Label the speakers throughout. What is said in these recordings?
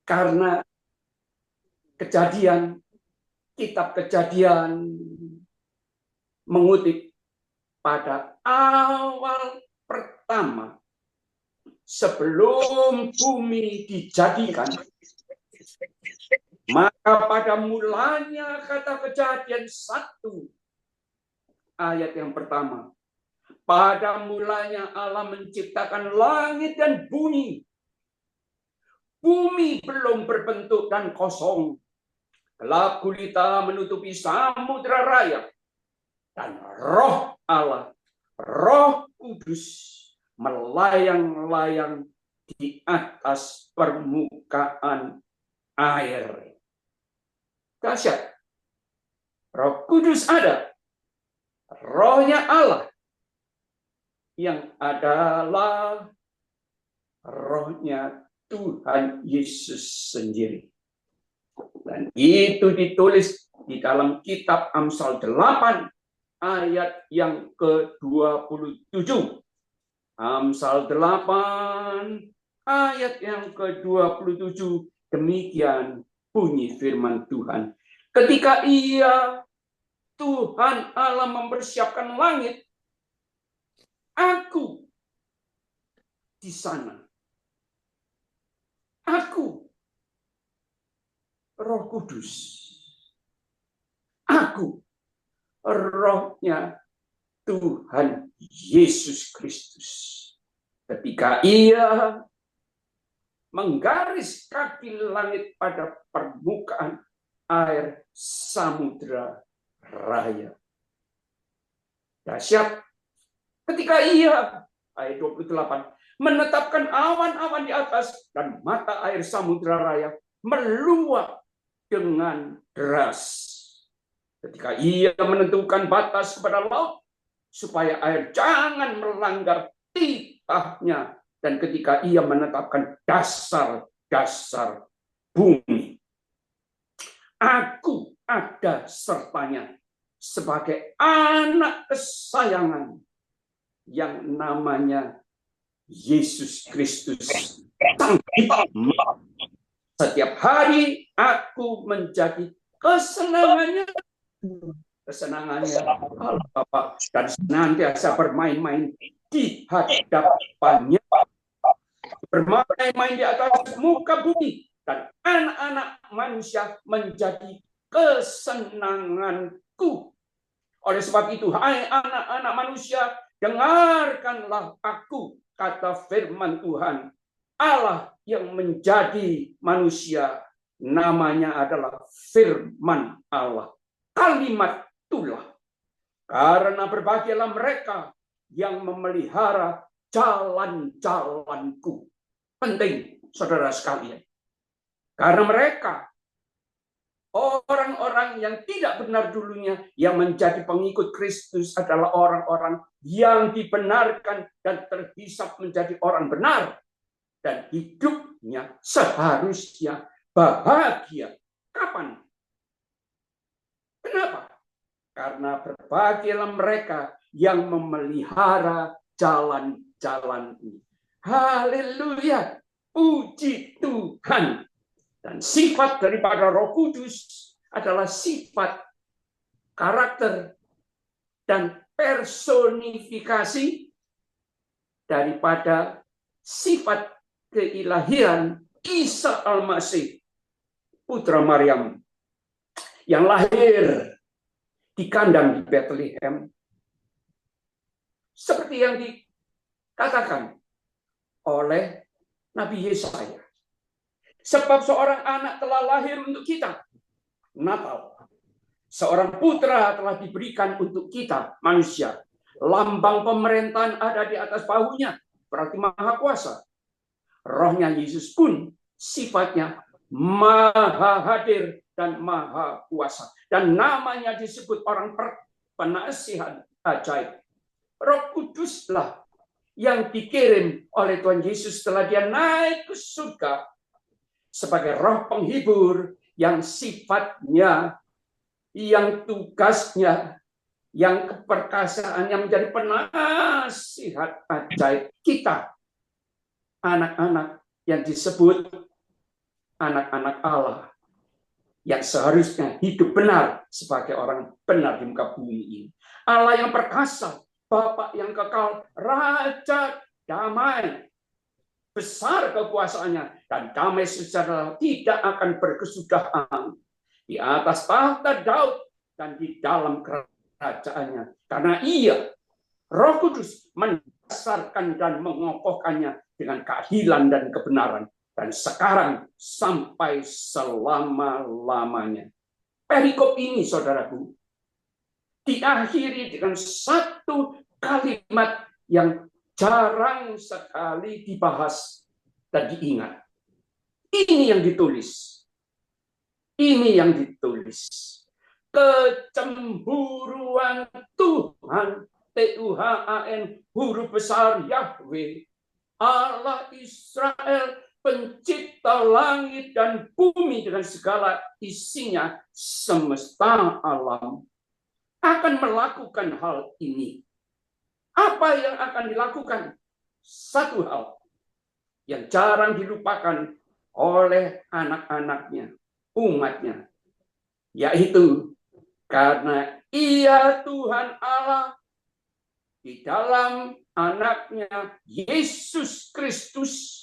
Speaker 1: Karena kitab Kejadian mengutip pada awal pertama sebelum bumi dijadikan, maka pada mulanya kata Kejadian 1 ayat yang pertama, pada mulanya Allah menciptakan langit dan bumi. Bumi belum berbentuk dan kosong. Gelap gulita menutupi samudra raya. Dan roh Allah, Roh Kudus melayang-layang di atas permukaan air. Dahsyat. Roh Kudus ada. Rohnya Allah. Yang adalah rohnya Tuhan Yesus sendiri. Dan itu ditulis di dalam kitab Amsal 8 ayat yang ke-27. Amsal 8 ayat yang ke-27, demikian bunyi firman Tuhan. Ketika Tuhan Allah mempersiapkan langit, aku di sana. Aku, Roh Kudus. Aku, rohnya Tuhan Yesus Kristus. Ketika Ia menggaris kaki langit pada permukaan air samudra raya. Dahsyat. Ketika Ia, ayat 28, menetapkan awan-awan di atas dan mata air samudra raya meluap dengan deras. Ketika Ia menentukan batas kepada laut supaya air jangan melanggar titahnya, dan ketika Ia menetapkan dasar-dasar bumi, aku ada sertanya sebagai anak kesayangan yang namanya Yesus Kristus. Setiap hari aku menjadi kesenangannya Allah Bapa, dan senantiasa bermain-main di hadapannya, bermain-main di atas muka bumi, dan anak-anak manusia menjadi kesenanganku. Oleh sebab itu, hai anak-anak manusia, dengarkanlah aku, kata firman Tuhan. Allah yang menjadi manusia, namanya adalah firman Allah. Kalimat tulah. Karena berbahagialah mereka yang memelihara jalan-jalanku. Penting, saudara sekalian. Karena mereka, orang-orang yang tidak benar dulunya, yang menjadi pengikut Kristus adalah orang-orang yang dibenarkan dan terhisap menjadi orang benar. Dan hidupnya seharusnya bahagia. Kapan? Kenapa? Karena berbahagialah mereka yang memelihara jalan-jalan ini. Haleluya. Puji Tuhan. Dan sifat daripada Roh Kudus adalah sifat karakter dan personifikasi daripada sifat keilahian Isa Al-Masih, putra Maryam, yang lahir di kandang di Bethlehem. Seperti yang dikatakan oleh Nabi Yesaya. Sebab seorang anak telah lahir untuk kita, Natal. Seorang putra telah diberikan untuk kita, manusia. Lambang pemerintahan ada di atas bahunya, berarti Maha Kuasa. Rohnya Yesus pun sifatnya Maha Hadir dan Maha Kuasa. Dan namanya disebut orang penasihat ajaib. Roh Kuduslah yang dikirim oleh Tuhan Yesus setelah Dia naik ke surga sebagai roh penghibur yang sifatnya, yang tugasnya, yang keperkasaannya menjadi penasihat ajaib kita, anak-anak yang disebut anak-anak Allah yang seharusnya hidup benar sebagai orang benar di muka bumi ini. Allah yang perkasa, Bapa yang kekal, Raja damai, besar kekuasaannya, dan damai sejahtera tidak akan berkesudahan di atas tahta Daud dan di dalam kerajaannya. Karena Ia, Roh Kudus, mendasarkan dan mengokohkannya dengan keadilan dan kebenaran. Dan sekarang sampai selama-lamanya. Perikop ini, saudaraku, diakhiri dengan satu kalimat yang jarang sekali dibahas dan diingat. Ini yang ditulis. Ini yang ditulis. Kecemburuan Tuhan, Tuhan, huruf besar Yahweh, Allah Israel, pencipta langit dan bumi dengan segala isinya, semesta alam, akan melakukan hal ini. Apa yang akan dilakukan? Satu hal yang jarang dilupakan oleh anak-anaknya, umatnya, yaitu karena Ia Tuhan Allah di dalam anaknya Yesus Kristus,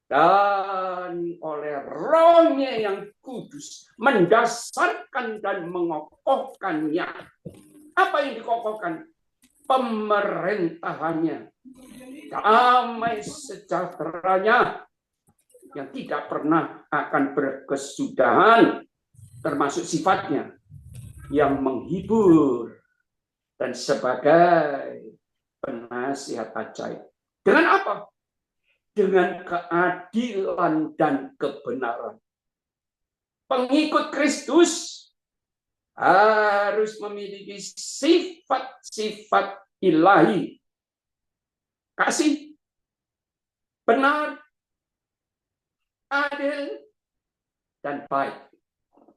Speaker 1: dan oleh Roh-Nya yang kudus mendasarkan dan mengokohkannya. Apa yang dikokohkan? Pemerintahannya, damai sejahteranya yang tidak pernah akan berkesudahan, termasuk sifatnya yang menghibur dan sebagai penasihat ajaib. Dengan apa? Dengan keadilan dan kebenaran. Pengikut Kristus harus memiliki sifat-sifat ilahi. Kasih, benar, adil, dan baik.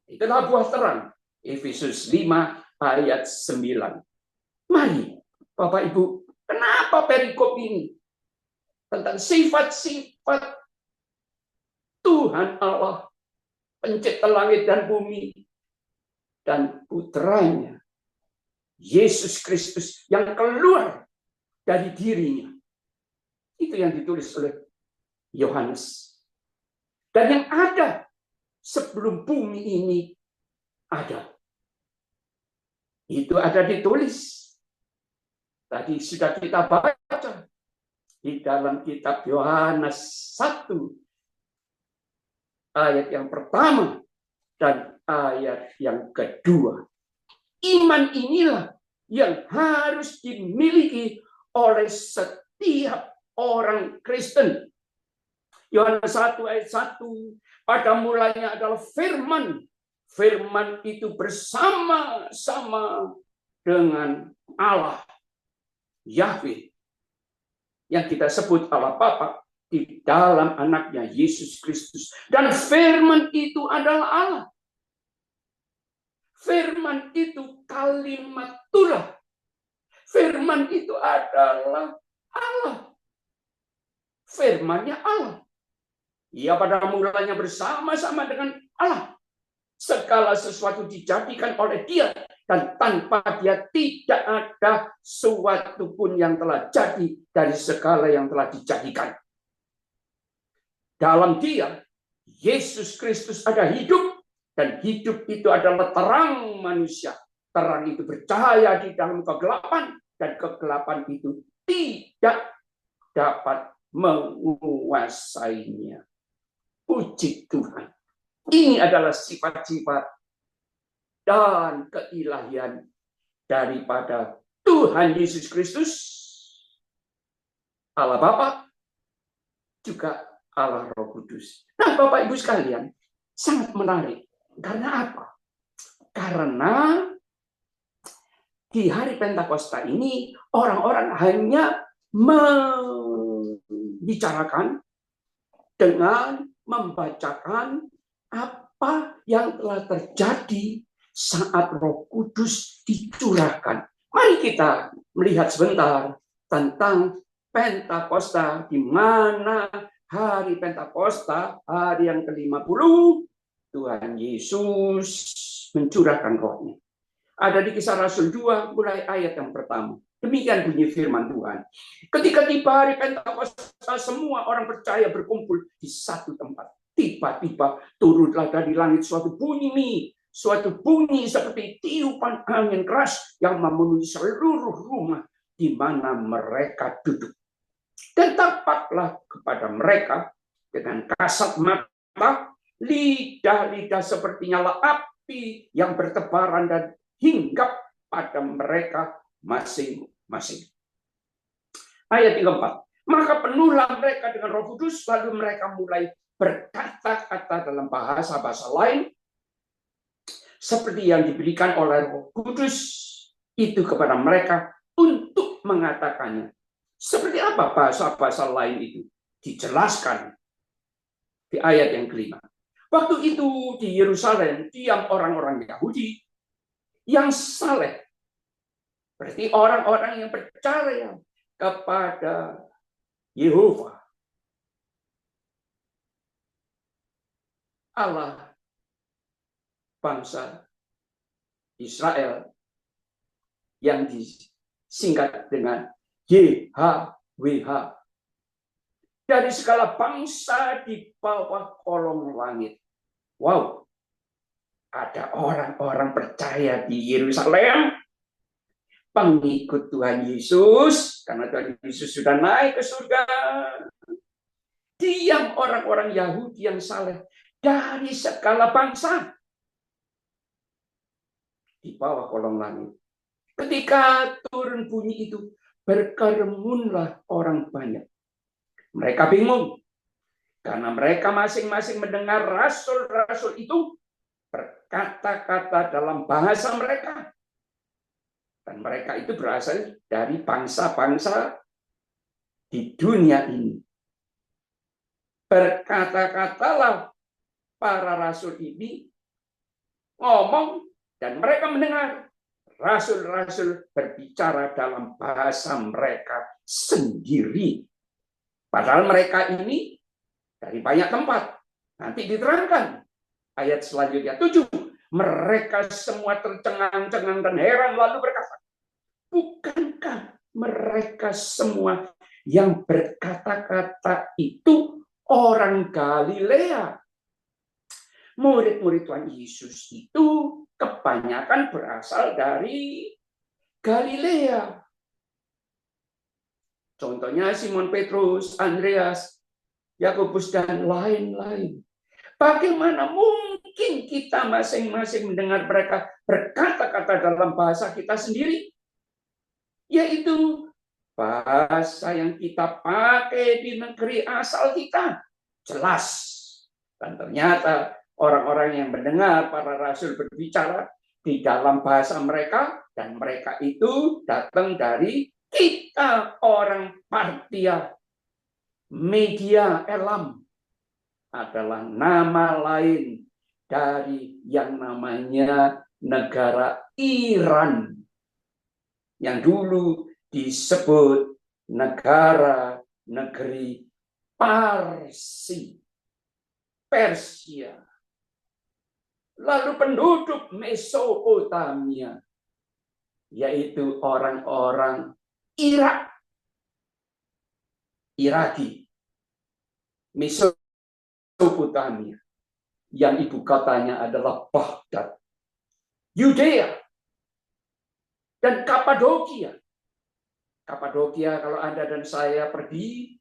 Speaker 1: Itulah buah terang. Efesus 5 ayat 9. Mari, Bapak Ibu, kenapa perikop ini? Tentang sifat-sifat Tuhan Allah, pencipta langit dan bumi, dan putranya, Yesus Kristus, yang keluar dari dirinya. Itu yang ditulis oleh Yohanes. Dan yang ada sebelum bumi ini ada. Itu ada ditulis. Tadi sudah kita baca di dalam kitab Yohanes 1 ayat yang pertama dan ayat yang kedua. Iman inilah yang harus dimiliki oleh setiap orang Kristen. Yohanes 1 ayat 1, pada mulanya adalah firman. Firman itu bersama-sama dengan Allah, Yahweh, yang kita sebut Allah Bapa, di dalam anaknya Yesus Kristus. Dan firman itu adalah Allah. Firman itu kalimatullah. Firman itu adalah Allah. Firman-Nya Allah. Ia pada mulanya bersama-sama dengan Allah. Segala sesuatu dijadikan oleh Dia, dan tanpa Dia tidak ada sesuatu pun yang telah jadi dari segala yang telah dijadikan. Dalam Dia, Yesus Kristus ada hidup, dan hidup itu adalah terang manusia. Terang itu bercahaya di dalam kegelapan, dan kegelapan itu tidak dapat menguasainya. Puji Tuhan. Ini adalah sifat-sifat dan keilahian daripada Tuhan Yesus Kristus, Allah Bapa, juga Allah Roh Kudus. Nah, Bapak Ibu sekalian, sangat menarik. Karena apa? Karena di hari Pentakosta ini orang-orang hanya membicarakan dengan membacakan apa yang telah terjadi saat Roh Kudus dicurahkan. Mari kita melihat sebentar tentang Pentakosta, di mana hari Pentakosta, hari yang ke-50, Tuhan Yesus mencurahkan rohnya. Ada di Kisah Rasul 2, mulai ayat yang pertama. Demikian bunyi firman Tuhan. Ketika tiba hari Pentakosta, semua orang percaya berkumpul di satu tempat. Tiba-tiba turunlah dari langit suatu bunyi seperti tiupan angin keras yang memenuhi seluruh rumah di mana mereka duduk. Dan tampaklah kepada mereka dengan kasat mata lidah-lidah seperti nyala api yang bertebaran dan hinggap pada mereka masing-masing. Ayat 34. Maka penuhlah mereka dengan Roh Kudus, lalu mereka mulai berkata-kata dalam bahasa-bahasa lain seperti yang diberikan oleh Roh Kudus itu kepada mereka untuk mengatakannya. Seperti apa bahasa-bahasa lain itu? Dijelaskan di ayat yang kelima. Waktu itu di Yerusalem diam orang-orang Yahudi yang saleh. Berarti orang-orang yang percaya kepada Yehova, Allah bangsa Israel yang disingkat dengan YHWH. Dari segala bangsa di bawah kolong langit. Wow, ada orang-orang percaya di Yerusalem, pengikut Tuhan Yesus, karena Tuhan Yesus sudah naik ke surga. Diam orang-orang Yahudi yang saleh dari segala bangsa di bawah kolong langit. Ketika turun bunyi itu, berkerumunlah orang banyak. Mereka bingung, karena mereka masing-masing mendengar rasul-rasul itu berkata-kata dalam bahasa mereka. Dan mereka itu berasal dari bangsa-bangsa di dunia ini. Berkata-katalah para rasul ini ngomong dan mereka mendengar. Rasul-rasul berbicara dalam bahasa mereka sendiri. Padahal mereka ini dari banyak tempat. Nanti diterangkan. Ayat selanjutnya 7. Mereka semua tercengang-cengang dan heran lalu berkata, bukankah mereka semua yang berkata-kata itu orang Galilea? Murid-murid Tuhan Yesus itu kebanyakan berasal dari Galilea. Contohnya Simon Petrus, Andreas, Yakobus, dan lain-lain. Bagaimana mungkin kita masing-masing mendengar mereka berkata-kata dalam bahasa kita sendiri? Yaitu bahasa yang kita pakai di negeri asal kita. Jelas. Dan ternyata orang-orang yang mendengar para rasul berbicara di dalam bahasa mereka, dan mereka itu datang dari kita orang Partia. Media Elam adalah nama lain dari yang namanya negara Iran, yang dulu disebut negeri Persia. Lalu penduduk Mesopotamia, yaitu orang-orang Iraki, Mesopotamia, yang ibu kotanya adalah Baghdad, Yudea, dan Kapadokia. Kapadokia, kalau Anda dan saya pergi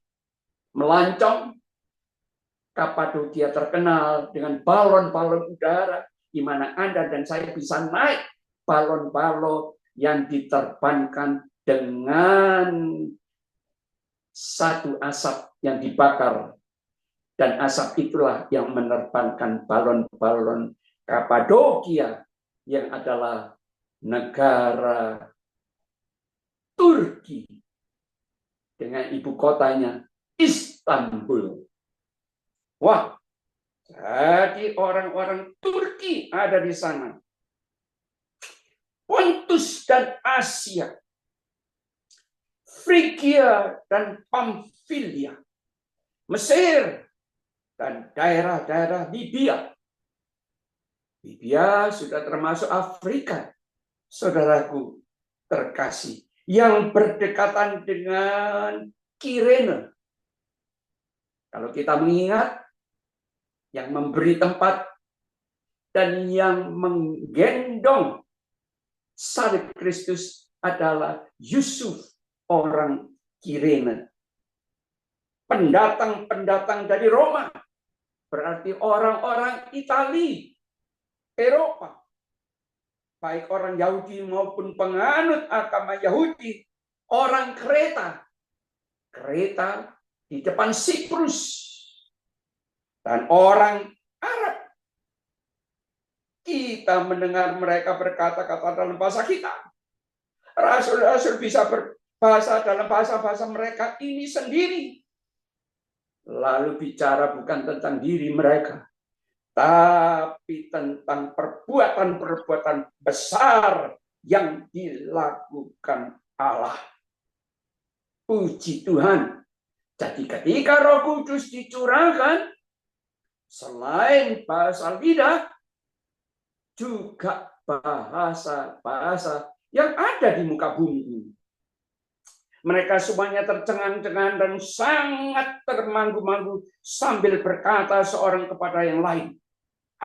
Speaker 1: melancong, Kapadokia terkenal dengan balon-balon udara, di mana Anda dan saya bisa naik balon-balon yang diterbangkan dengan satu asap yang dibakar. Dan asap itulah yang menerbangkan balon-balon Kapadokia, yang adalah negara Turki dengan ibu kotanya Istanbul. Wah, jadi orang-orang Turki ada di sana. Pontus dan Asia, Frigia dan Pamfilia, Mesir, dan daerah-daerah Libya. Libya sudah termasuk Afrika, saudaraku terkasih, yang berdekatan dengan Kirene. Kalau kita mengingat, yang memberi tempat dan yang menggendong salib Kristus adalah Yusuf, orang Kirene. Pendatang-pendatang dari Roma, berarti orang-orang Italia, Eropa, baik orang Yahudi maupun penganut agama Yahudi, orang Kreta, di depan Siprus, dan orang Arab. Kita mendengar mereka berkata-kata dalam bahasa kita. Rasul-rasul bisa berbahasa dalam bahasa-bahasa mereka ini sendiri. Lalu bicara bukan tentang diri mereka, tapi tentang perbuatan-perbuatan besar yang dilakukan Allah. Puji Tuhan. Jadi ketika Roh Kudus dicurahkan, selain bahasa lidah, juga bahasa-bahasa yang ada di muka bumi ini. Mereka semuanya tercengang-cengang dan sangat termanggu-manggu sambil berkata seorang kepada yang lain.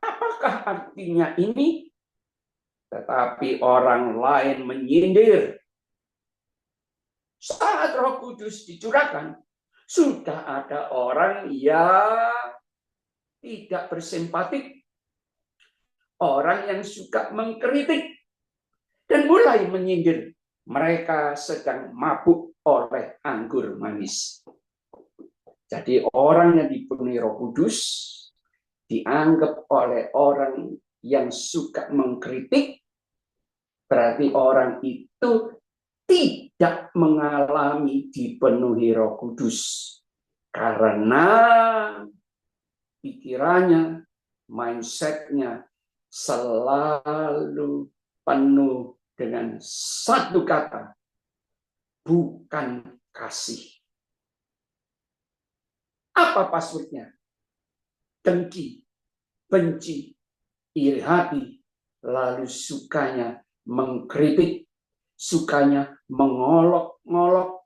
Speaker 1: Apakah artinya ini? Tetapi orang lain menyindir. Saat Roh Kudus dicurahkan, sudah ada orang yang tidak bersimpatik, orang yang suka mengkritik, dan mulai menyindir. Mereka sedang mabuk oleh anggur manis. Jadi orang yang dipenuhi Roh Kudus dianggap oleh orang yang suka mengkritik, berarti orang itu tidak mengalami dipenuhi Roh Kudus. Karena pikirannya, mindsetnya selalu penuh dengan satu kata, bukan kasih. Apa passwordnya? Dengki, benci, iri hati, lalu sukanya mengkritik, sukanya mengolok-ngolok.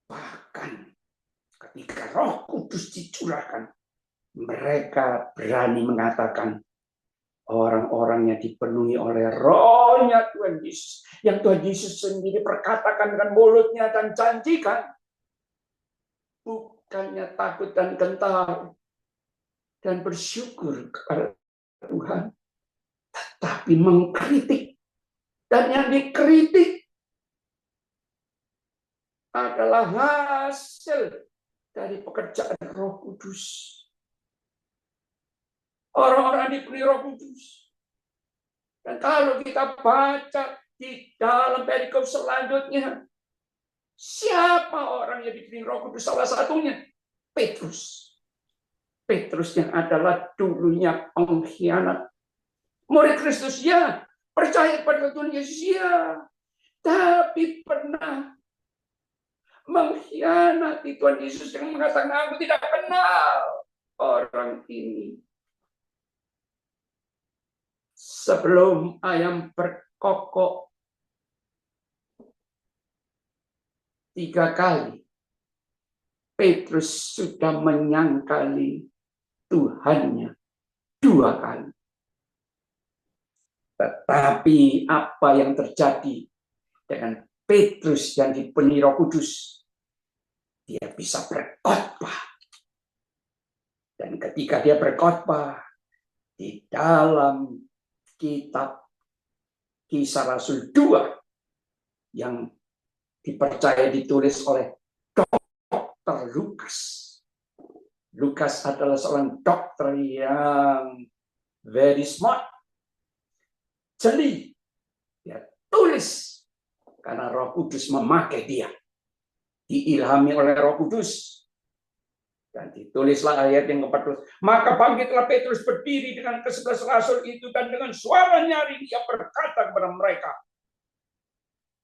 Speaker 1: Bahkan ketika Roh Kudus dicurahkan, mereka berani mengatakan, orang-orang yang dipenuhi oleh rohnya Tuhan Yesus, yang Tuhan Yesus sendiri perkatakan dengan mulutnya dan janjikan, bukannya takut dan gentar dan bersyukur kepada Tuhan, tetapi mengkritik. Dan yang dikritik adalah hasil dari pekerjaan Roh Kudus. Orang-orang dipenuhi Roh Kudus. Dan kalau kita baca di dalam perikop selanjutnya, siapa orang yang dipenuhi Roh Kudus? Salah satunya Petrus. Petrus yang adalah dulunya pengkhianat. Murid Kristus ya, percaya pada Tuhan Yesus ya, tapi pernah mengkhianati Tuhan Yesus yang mengatakan, aku tidak kenal orang ini. Sebelum ayam berkokok 3 kali, Petrus sudah menyangkali Tuhannya 2 kali. Tetapi apa yang terjadi dengan Petrus yang dipenuhi Roh Kudus? Dia bisa berkhotbah. Dan ketika dia berkhotbah di dalam kitab Kisah Rasul 2 yang dipercaya ditulis oleh Dr. Lukas. Lukas adalah seorang dokter yang very smart. Jeli. Dia tulis karena Roh Kudus memakai dia. Diilhami oleh Roh Kudus. Dan ditulislah ayat yang ke-14. Maka bangkitlah Petrus berdiri dengan ke-11 rasul itu, dan dengan suara nyaring dia berkata kepada mereka,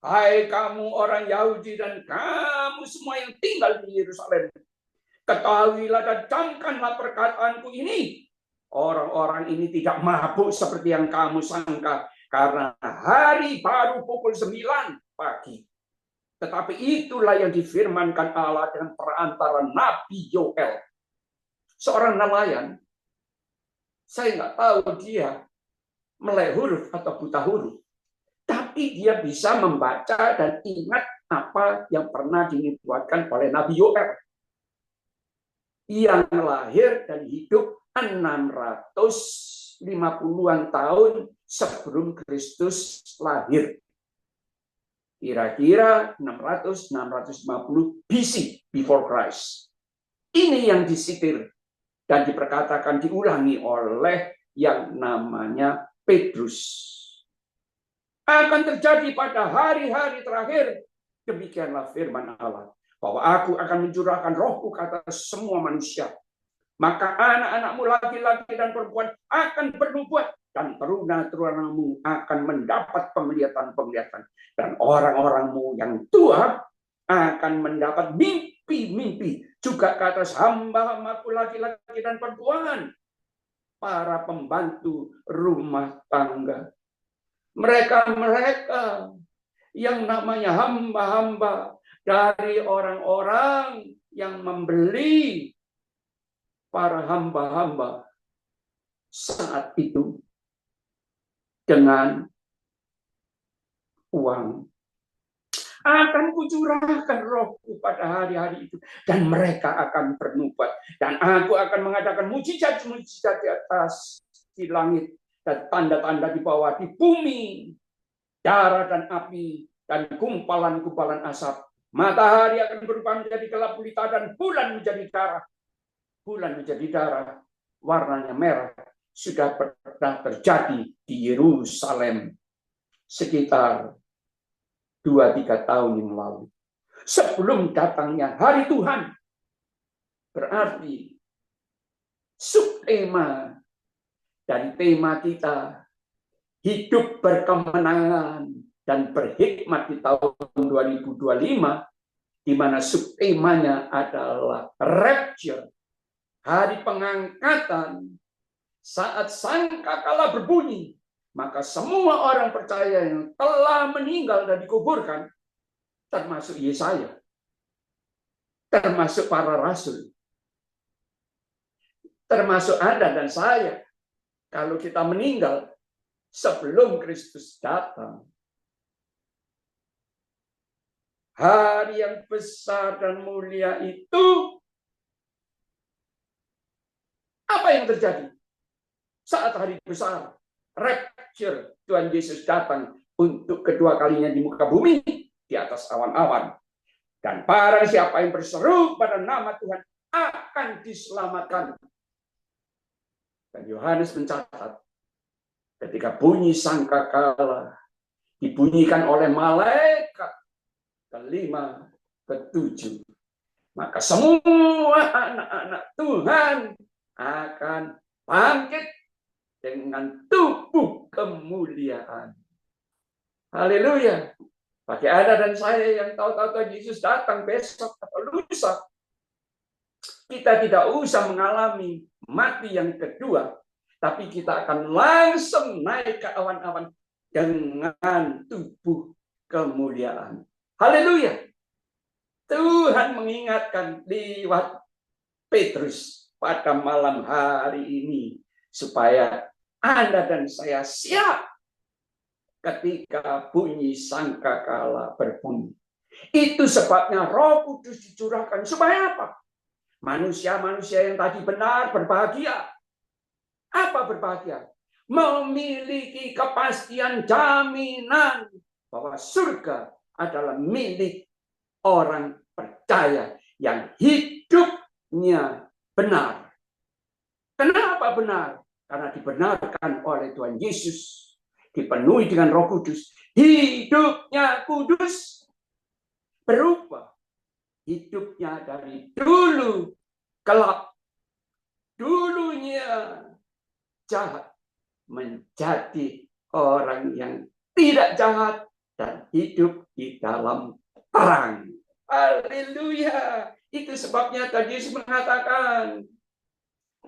Speaker 1: hai kamu orang Yahudi dan kamu semua yang tinggal di Yerusalem, Ketahuilah dan camkanlah perkataanku ini. Orang-orang ini tidak mabuk seperti yang kamu sangka, karena hari baru pukul 9 pagi. Tetapi itulah yang difirmankan Allah dengan perantara Nabi Yoel. Seorang nelayan, saya nggak tahu dia melek huruf atau buta huruf, tapi dia bisa membaca dan ingat apa yang pernah dinubuatkan oleh Nabi Yoel, yang lahir dan hidup 650-an tahun sebelum Kristus lahir. Kira-kira 600-650 BC, before Christ. Ini yang disitir dan diperkatakan diulangi oleh yang namanya Petrus. Akan terjadi pada hari-hari terakhir. Demikianlah firman Allah. Bahwa aku akan mencurahkan rohku ke atas semua manusia. Maka anak-anakmu laki-laki dan perempuan akan bernubuat. Dan teruna-terunamu akan mendapat penglihatan-penglihatan. Dan orang-orangmu yang tua akan mendapat mimpi-mimpi. Juga ke atas hamba-hambaku laki-laki dan perempuan. Para pembantu rumah tangga. Mereka-mereka yang namanya hamba-hamba dari orang-orang yang membeli para hamba-hamba saat itu dengan uang. Akan kucurahkan rohku pada hari-hari itu, dan mereka akan bernubuat, dan aku akan mengadakan mujizat-mujizat di atas di langit dan tanda-tanda di bawah di bumi, darah dan api dan gumpalan-gumpalan asap. Matahari akan berubah menjadi gelap gulita dan bulan menjadi darah. Bulan menjadi darah, warnanya merah. Sudah pernah terjadi di Yerusalem sekitar 2-3 tahun yang lalu. Sebelum datangnya hari Tuhan. Berarti subtema dari tema kita, hidup berkemenangan dan berhikmat di tahun 2025, di mana subtemanya adalah rapture, hari pengangkatan. Saat sangkakala berbunyi, maka semua orang percaya yang telah meninggal dan dikuburkan, termasuk Yesaya, termasuk para rasul, termasuk Anda dan saya, kalau kita meninggal sebelum Kristus datang, hari yang besar dan mulia itu, apa yang terjadi? Saat hari besar, rapture, Tuhan Yesus datang untuk kedua kalinya di muka bumi, di atas awan-awan. Dan barang siapa yang berseru pada nama Tuhan akan diselamatkan. Dan Yohanes mencatat, ketika bunyi sangkakala dibunyikan oleh malaikat kelima, ketujuh, maka semua anak-anak Tuhan akan bangkit dengan tubuh kemuliaan. Haleluya. Bagi Anda dan saya yang tahu-tahu Tuhan Yesus datang besok atau lusa, kita tidak usah mengalami mati yang kedua, tapi kita akan langsung naik ke awan-awan dengan tubuh kemuliaan. Haleluya. Tuhan mengingatkan lewat Petrus pada malam hari ini, supaya Anda dan saya siap ketika bunyi sangkakala berbunyi. Itu sebabnya Roh Kudus dicurahkan. Supaya apa? Manusia-manusia yang tadi benar berbahagia. Apa berbahagia? Memiliki kepastian jaminan bahwa surga adalah milik orang percaya yang hidupnya benar. Kenapa benar? Karena dibenarkan oleh Tuhan Yesus, dipenuhi dengan Roh Kudus, hidupnya kudus, berubah. Hidupnya dari dulu gelap, dulunya jahat, menjadi orang yang tidak jahat dan hidup di dalam terang. Haleluya. Itu sebabnya tadi Yesus mengatakan,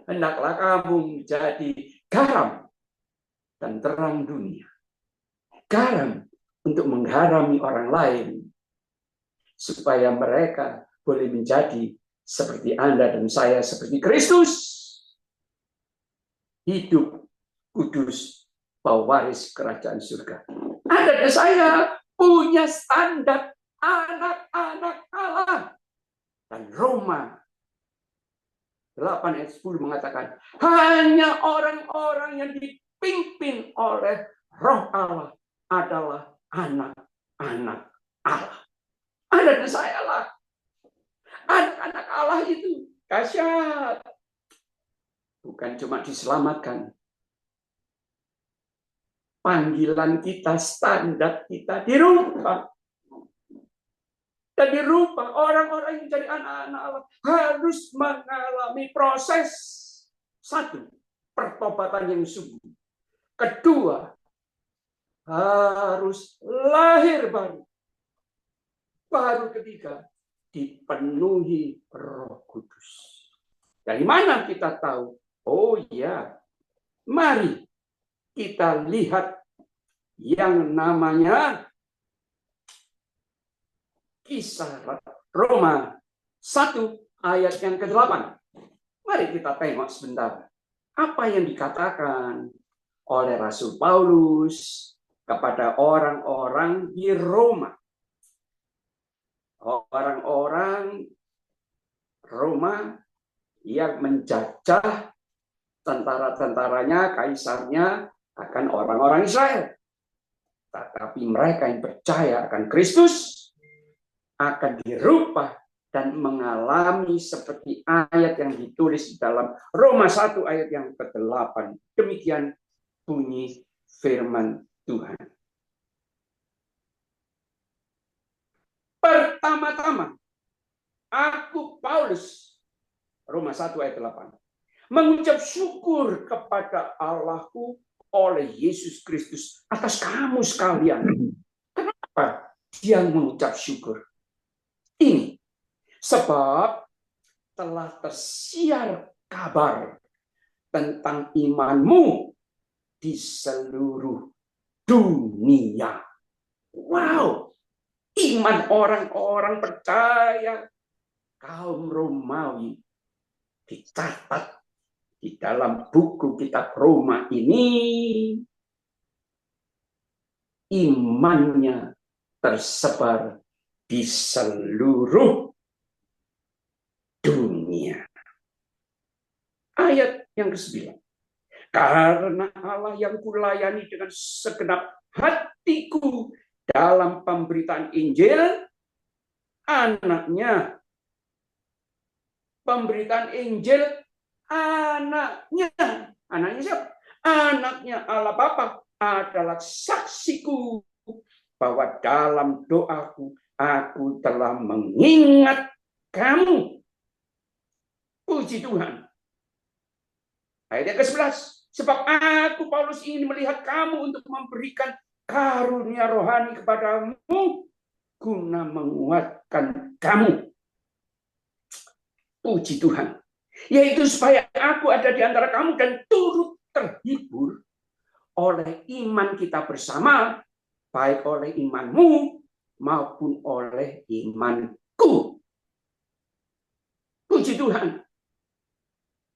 Speaker 1: hendaklah kamu menjadi garam dan terang dunia. Garam untuk menggarami orang lain, supaya mereka boleh menjadi seperti Anda dan saya, seperti Kristus. Hidup kudus, pewaris kerajaan surga. Anda dan saya punya standar anak-anak Allah. Dan Roma 8 ayat 10 mengatakan, hanya orang-orang yang dipimpin oleh Roh Allah adalah anak-anak Allah. Anda dan saya lah. Anak-anak Allah itu dahsyat. Bukan cuma diselamatkan. Panggilan kita, standar kita dirubah. Dan dirubah. Orang-orang yang jadi anak-anak Allah harus mengalami proses. Satu, pertobatan yang sungguh. Kedua, harus lahir baru. Baru ketiga, dipenuhi Roh Kudus. Dari mana kita tahu? Oh ya, mari kita lihat yang namanya Kisah Roma 1 ayat yang ke-8. Mari kita tengok sebentar. Apa yang dikatakan oleh Rasul Paulus kepada orang-orang di Roma. Orang-orang Roma yang menjajah tentara-tentaranya, kaisarnya akan orang-orang Israel. Tetapi mereka yang percaya akan Kristus akan dirubah dan mengalami seperti ayat yang ditulis di dalam Roma 1 ayat yang ke-8. Demikian bunyi firman Tuhan. Pertama-tama, aku Paulus, Roma 1 ayat 8, mengucap syukur kepada Allahku oleh Yesus Kristus atas kamu sekalian. Kenapa dia mengucap syukur? Ini sebab telah tersiar kabar tentang imanmu di seluruh dunia. Wow, iman orang-orang percaya kaum Romawi dicatat di dalam buku kitab Roma ini. Imannya tersebar di seluruh dunia. Ayat yang ke-9. Karena Allah yang kulayani dengan segenap hatiku dalam pemberitaan Injil, anaknya. Pemberitaan Injil, anaknya. Anaknya siapa? Anaknya Allah Bapa adalah saksiku bahwa dalam doaku aku telah mengingat kamu. Puji Tuhan. Ayat yang ke-11. Sebab aku Paulus ingin melihat kamu untuk memberikan karunia rohani kepadamu guna menguatkan kamu. Puji Tuhan. Yaitu supaya aku ada di antara kamu dan turut terhibur oleh iman kita bersama, baik oleh imanmu maupun oleh imanku. Puji Tuhan.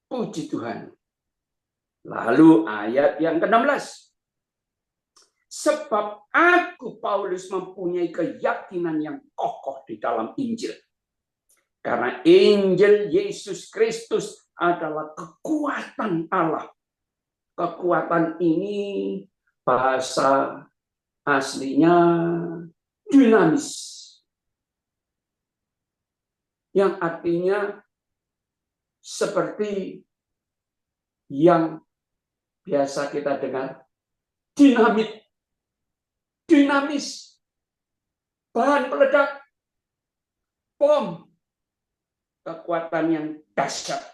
Speaker 1: Puji Tuhan. Lalu ayat yang ke-16. Sebab aku Paulus mempunyai keyakinan yang kokoh di dalam Injil. Karena Injil Yesus Kristus adalah kekuatan Allah. Kekuatan ini bahasa aslinya dinamis. Yang artinya seperti yang biasa kita dengar, dinamit, dinamis, bahan peledak, bom, kekuatan yang dahsyat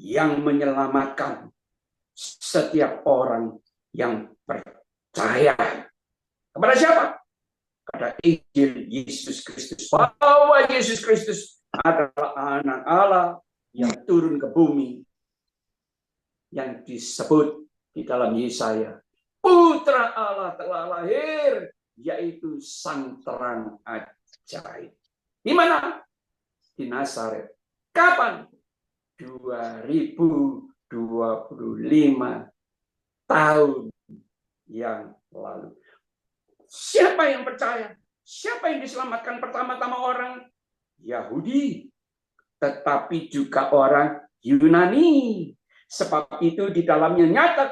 Speaker 1: yang menyelamatkan setiap orang yang percaya. Kepada siapa? Kepada Injil Yesus Kristus. Bahwa Yesus Kristus adalah anak Allah yang turun ke bumi, yang disebut di dalam Yesaya, Putra Allah telah lahir, yaitu sang terang ajaib. Di mana? Di Nazaret. Kapan? 2025 tahun yang lalu. Siapa yang percaya? Siapa yang diselamatkan pertama-tama? Orang Yahudi, tetapi juga orang Yunani. Sebab itu di dalamnya nyata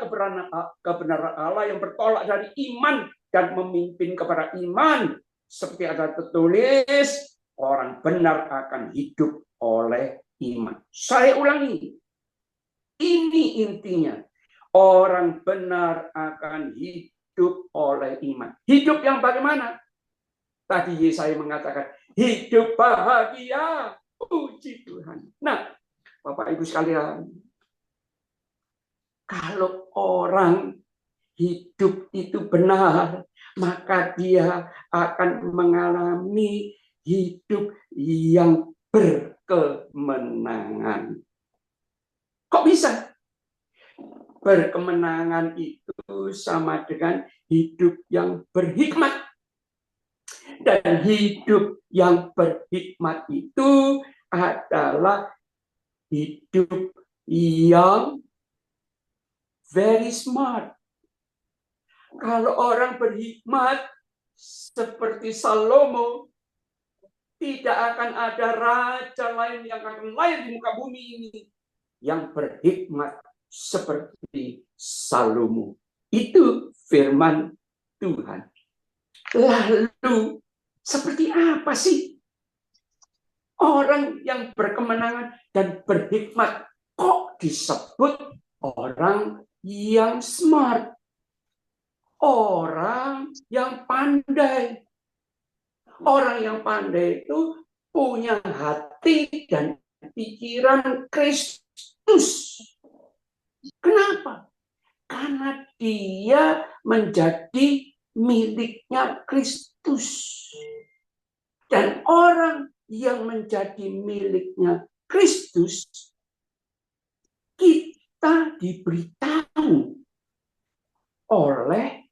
Speaker 1: kebenaran Allah yang bertolak dari iman dan memimpin kepada iman. Seperti ada tertulis, orang benar akan hidup oleh iman. Saya ulangi, ini intinya. Orang benar akan hidup oleh iman. Hidup yang bagaimana? Tadi Yesaya mengatakan, hidup bahagia. Puji Tuhan. Nah, Bapak Ibu sekalian, kalau orang hidup itu benar, maka dia akan mengalami hidup yang berkemenangan. Kok bisa? Berkemenangan itu sama dengan hidup yang berhikmat. Dan hidup yang berhikmat itu adalah hidup yang very smart. Kalau orang berhikmat seperti Salomo, tidak akan ada raja lain yang akan lahir di muka bumi ini yang berhikmat seperti Salomo. Itu firman Tuhan. Lalu, seperti apa sih orang yang berkemenangan dan berhikmat? Kok disebut orang yang smart? Orang yang pandai. Orang yang pandai itu punya hati dan pikiran Kristus. Kenapa? Karena dia menjadi miliknya Kristus. Dan orang yang menjadi miliknya Kristus, kita diberitahu oleh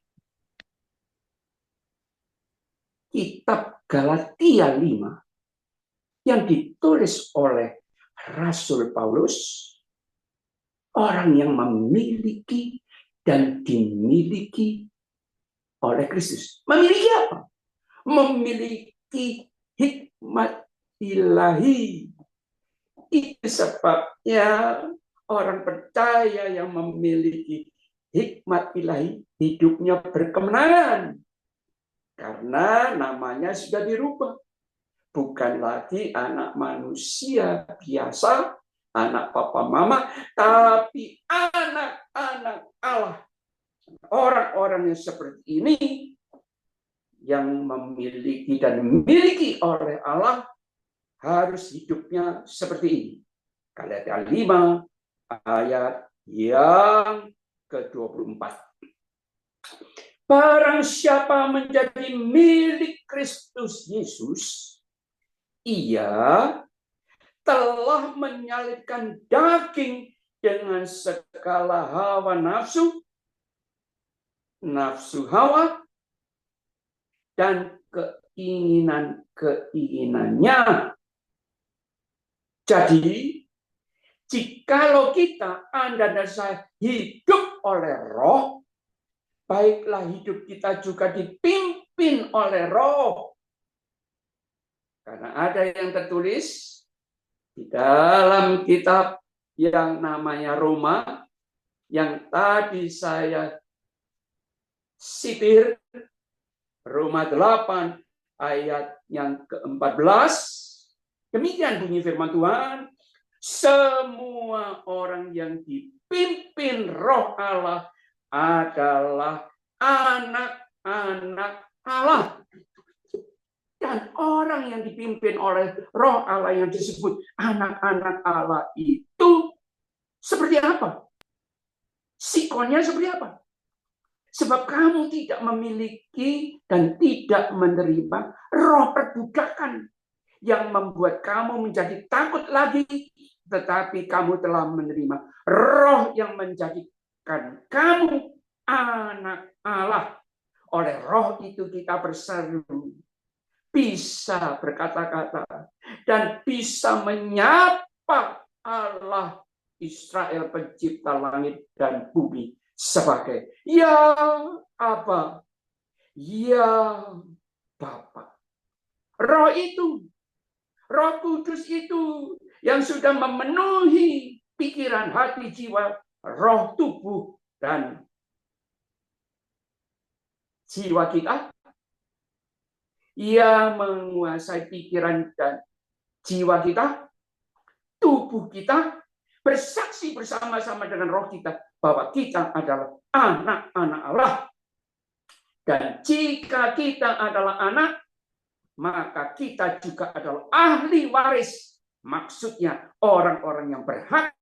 Speaker 1: kitab Galatia 5 yang ditulis oleh Rasul Paulus, orang yang memiliki dan dimiliki oleh Kristus. Memiliki apa? Memiliki hikmat ilahi. Itu sebabnya orang percaya yang memiliki hikmat ilahi hidupnya berkemenangan. Karena namanya sudah dirubah. Bukan lagi anak manusia biasa, anak papa mama, tapi anak-anak Allah. Orang-orang yang seperti ini yang memiliki dan dimiliki oleh Allah harus hidupnya seperti ini. Galatia 5 ayat yang ke-24. Barang siapa menjadi milik Kristus Yesus, ia telah menyalibkan daging dengan segala hawa nafsu, nafsu hawa, dan keinginan-keinginannya. Jadi, jikalau kita, Anda dan saya hidup oleh Roh, baiklah hidup kita juga dipimpin oleh Roh. Karena ada yang tertulis di dalam kitab yang namanya Roma, yang tadi saya sipir, Roma 8 ayat yang ke-14. Demikian bunyi firman Tuhan, semua orang yang dipimpin Roh Allah adalah anak-anak Allah. Dan orang yang dipimpin oleh Roh Allah yang disebut anak-anak Allah itu seperti apa? Sikonnya seperti apa? Sebab kamu tidak memiliki dan tidak menerima roh perbudakan yang membuat kamu menjadi takut lagi, tetapi kamu telah menerima Roh yang menjadikan kamu anak Allah. Oleh Roh itu kita berseru, bisa berkata-kata, dan bisa menyapa Allah Israel pencipta langit dan bumi sebagai ya Aba, ya Bapa. Roh itu, Roh Kudus itu yang sudah memenuhi pikiran, hati, jiwa, roh, tubuh, dan jiwa kita. Ia menguasai pikiran dan jiwa kita, tubuh kita, bersaksi bersama-sama dengan roh kita bahwa kita adalah anak-anak Allah. Dan jika kita adalah anak, maka kita juga adalah ahli waris. Maksudnya orang-orang yang berhak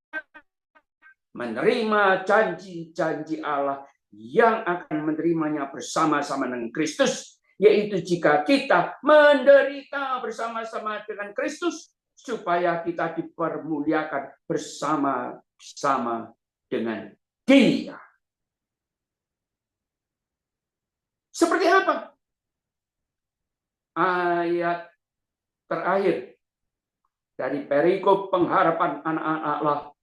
Speaker 1: menerima janji-janji Allah yang akan menerimanya bersama-sama dengan Kristus, yaitu jika kita menderita bersama-sama dengan Kristus, supaya kita dipermuliakan bersama-sama dengan Dia. Seperti apa? Ayat terakhir dari perikop pengharapan anak-anak Allah,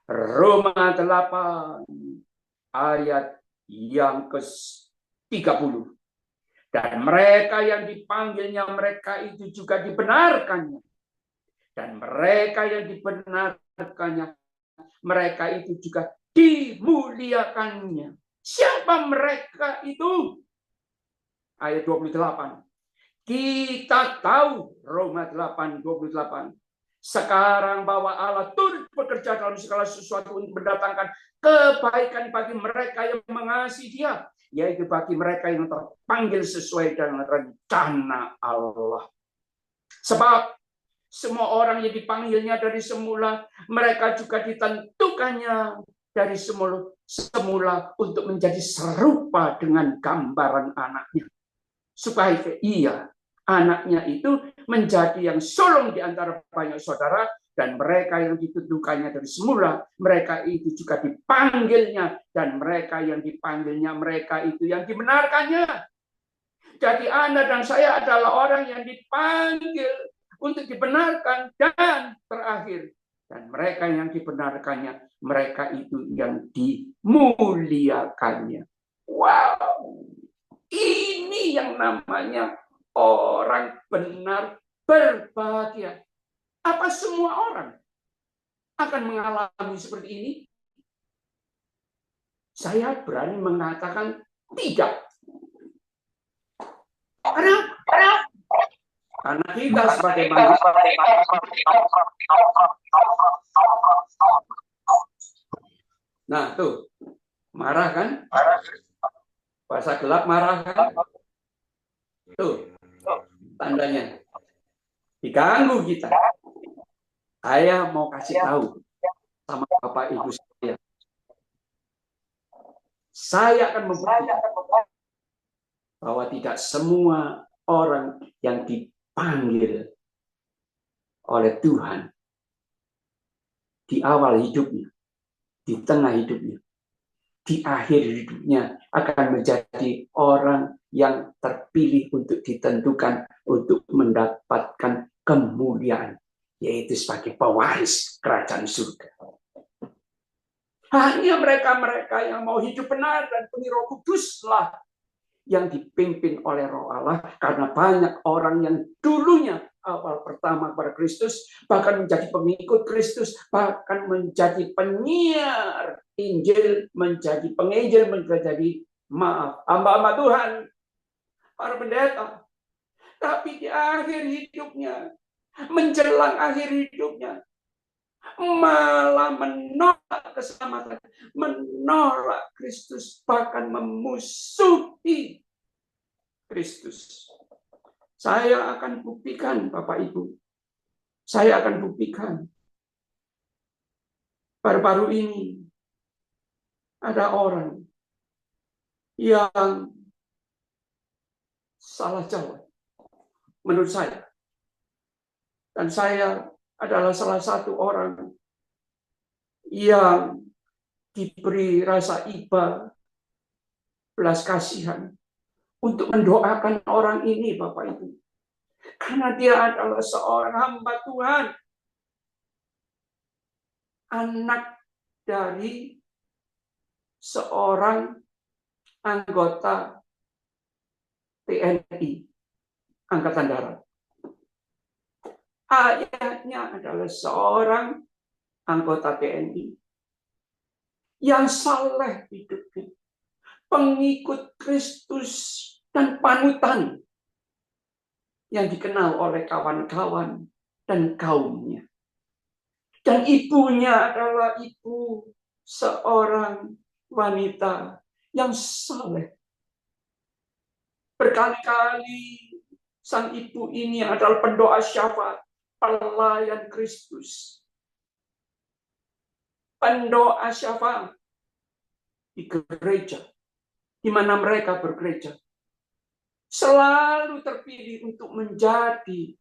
Speaker 1: Roma 8 ayat yang ke-30. Dan mereka yang dipanggilnya, mereka itu juga dibenarkannya. Dan mereka yang dibenarkannya, mereka itu juga dimuliakannya. Siapa mereka itu? Ayat 28. Kita tahu, Roma 8:28. Sekarang bahwa Allah turut bekerja dalam segala sesuatu untuk mendatangkan kebaikan bagi mereka yang mengasihi Dia, yaitu bagi mereka yang terpanggil sesuai dengan rencana Allah. Sebab semua orang yang dipanggilnya dari semula, mereka juga ditentukannya dari semula untuk menjadi serupa dengan gambaran anaknya. Supaya ia, anaknya itu, menjadi yang sulung di antara banyak saudara, dan mereka yang ditentukannya dari semula, mereka itu juga dipanggilnya, dan mereka yang dipanggilnya, mereka itu yang dibenarkannya. Jadi Anda dan saya adalah orang yang dipanggil untuk dibenarkan, dan terakhir, dan mereka yang dibenarkannya, mereka itu yang dimuliakannya. Wow, ini yang namanya orang benar berbahagia. Apa semua orang akan mengalami seperti ini? Saya berani mengatakan tidak. Karena kita sebagai manusia, nah tuh, marah kan? Bahasa gelap marah kan? Tuh, tandanya. Diganggu kita. Saya mau kasih tahu sama Bapak Ibu saya. Saya akan membuktikan bahwa tidak semua orang yang dipanggil oleh Tuhan di awal hidupnya, di tengah hidupnya, di akhir hidupnya akan menjadi orang yang terpilih untuk ditentukan untuk mendapatkan kemuliaan, yaitu sebagai pewaris kerajaan surga. Hanya mereka-mereka yang mau hidup benar dan penuh Roh Kudus lah yang dipimpin oleh Roh Allah, karena banyak orang yang dulunya awal pertama kepada Kristus, bahkan menjadi pengikut Kristus, bahkan menjadi penyiar Injil, menjadi penginjil, menjadi hamba-hamba Tuhan, para pendeta. Tapi di akhir hidupnya, menjelang akhir hidupnya, malah menolak keselamatan, menolak Kristus, bahkan memusuhi Kristus. Saya akan buktikan, Bapak Ibu. Saya akan buktikan. Baru-baru ini ada orang yang salah jawab. Menurut saya, Dan saya adalah salah satu orang yang diberi rasa iba, belas kasihan untuk mendoakan orang ini, Bapak Ibu. Karena dia adalah seorang hamba Tuhan, anak dari seorang anggota TNI, Angkatan Darat. Ayahnya adalah seorang anggota TNI yang saleh hidupnya, pengikut Kristus dan panutan yang dikenal oleh kawan-kawan dan kaumnya. Dan ibunya adalah ibu seorang wanita yang saleh. Berkali-kali sang ibu ini adalah pendoa syafaat, pelayan Kristus. Pendoa syafaat di gereja, di mana mereka bergereja. Selalu terpilih untuk menjadi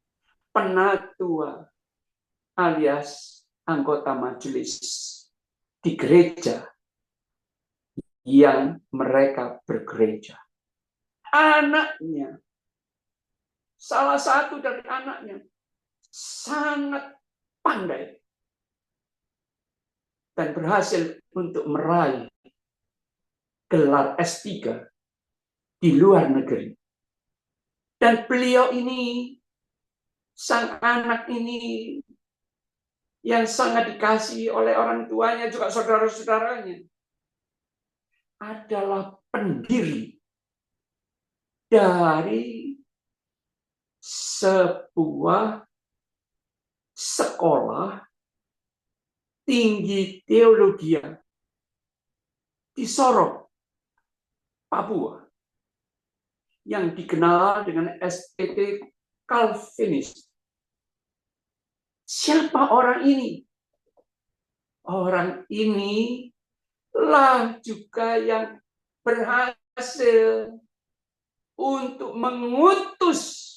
Speaker 1: penatua alias anggota majelis di gereja yang mereka bergereja. Anaknya, salah satu dari anaknya, sangat pandai dan berhasil untuk meraih gelar S3 di luar negeri. Dan beliau ini, sang anak ini, yang sangat dikasihi oleh orang tuanya, juga saudara-saudaranya, adalah pendiri dari sebuah sekolah tinggi teologi di Sorong, Papua, yang dikenal dengan STT Calvinis. Siapa orang ini? Orang ini lah juga yang berhasil untuk mengutus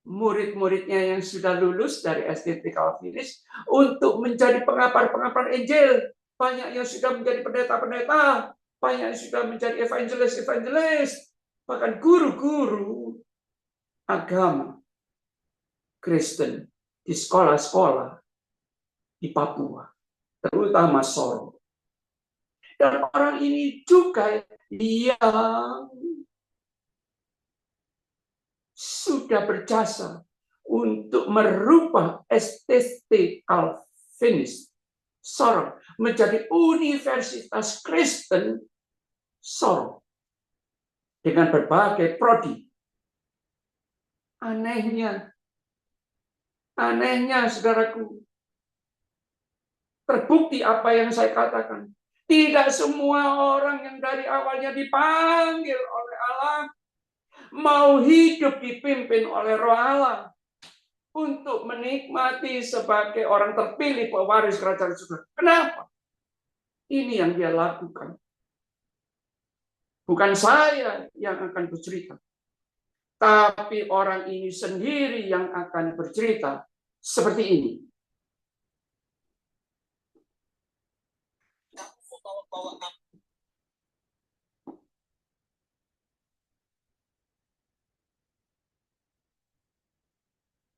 Speaker 1: murid-muridnya yang sudah lulus dari STT Calvinis untuk menjadi pengapar-pengapar Injil. Banyak yang sudah menjadi pendeta-pendeta, banyak yang sudah menjadi evangelis-evangelis, bahkan guru-guru agama Kristen di sekolah-sekolah di Papua, terutama Sorong. Dan orang ini juga yang sudah berjasa untuk merubah STT Calvinis Sorong menjadi Universitas Kristen Sorong dengan berbagai prodi. Anehnya, saudaraku, terbukti apa yang saya katakan. Tidak semua orang yang dari awalnya dipanggil oleh Allah mau hidup dipimpin oleh Roh Allah untuk menikmati sebagai orang terpilih pewaris kerajaan surga. Kenapa? Ini yang dia lakukan. Bukan saya yang akan bercerita, tapi orang ini sendiri yang akan bercerita seperti ini.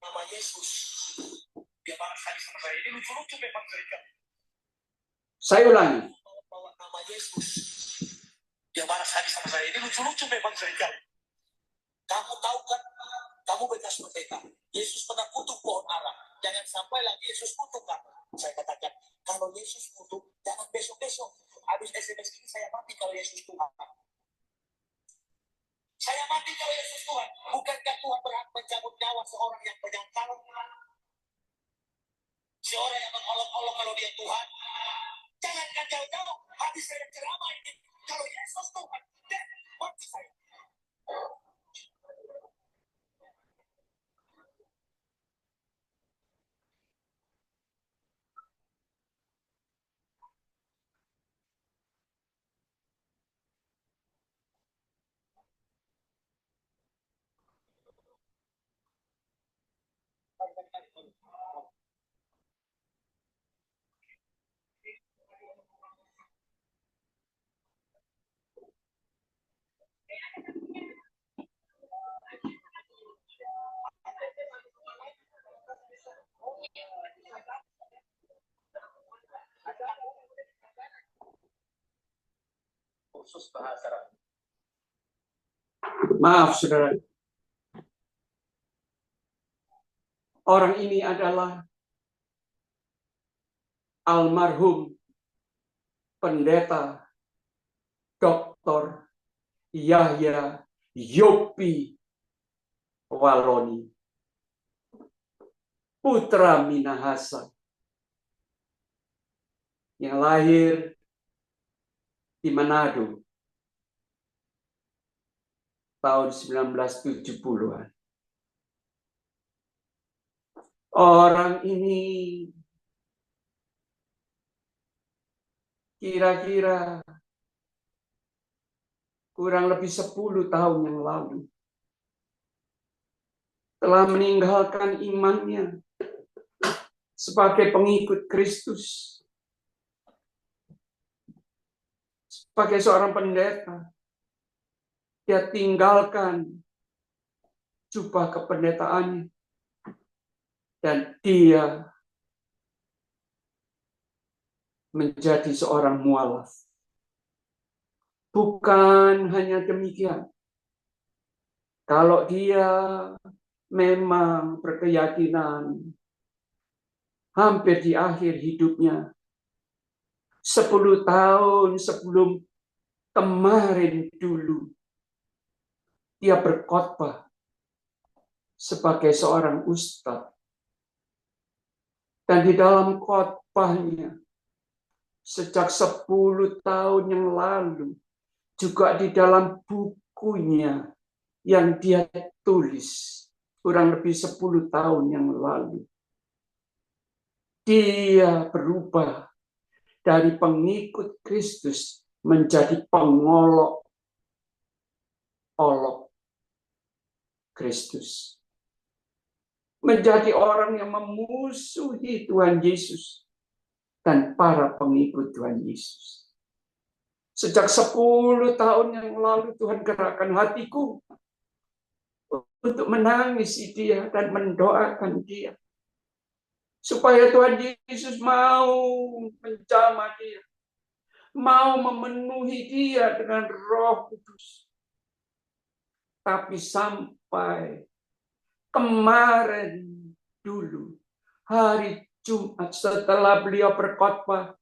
Speaker 1: Nama Yesus, dia marah sekali sama saya. Ini lucu-lucu memang cerita. Saya ulangi. Bawa nama Yesus, dia marah sekali sama saya. Ini lucu-lucu memang cerita. Kamu tahu kan, kamu bekas merdeka. Yesus pernah kutuk pohon ara. Jangan sampai lagi Yesus kutuk kamu. Saya katakan, kalau Yesus kutuk, jangan besok-besok. Habis SMS ini saya mati kalau Yesus Tuhan. Saya mati kalau Yesus Tuhan. Bukankah Tuhan berhak mencabut nyawa seorang yang menyangkal? Seorang yang mengolok-olok kalau dia Tuhan. Jangankan jauh-jauh, habis saya ceramah ini. Kalau Yesus Tuhan, dan mati saya. Maaf, saudara. Orang ini adalah almarhum pendeta Dr. Yahya Yopi Waloni, putra Minahasa, yang lahir di Manado tahun 1970-an. Orang ini kira-kira kurang lebih 10 tahun yang lalu telah meninggalkan imannya sebagai pengikut Kristus, sebagai seorang pendeta. Dia tinggalkan jubah kependetaannya dan dia menjadi seorang mualaf. Bukan hanya demikian. Kalau dia memang berkeyakinan hampir di akhir hidupnya, 10 tahun sebelum kemarin dulu, dia berkhotbah sebagai seorang ustadz. Dan di dalam khotbahnya, sejak 10 tahun yang lalu, juga di dalam bukunya yang dia tulis kurang lebih 10 tahun yang lalu, dia berubah dari pengikut Kristus menjadi pengolok-olok Kristus. Menjadi orang yang memusuhi Tuhan Yesus dan para pengikut Tuhan Yesus. Sejak 10 tahun yang lalu Tuhan gerakkan hatiku untuk menangisi dia dan mendoakan dia. Supaya Tuhan Yesus mau menjamah dia. Mau memenuhi dia dengan Roh Kudus. Tapi sampai kemarin dulu, hari Jumat setelah beliau berkhotbah,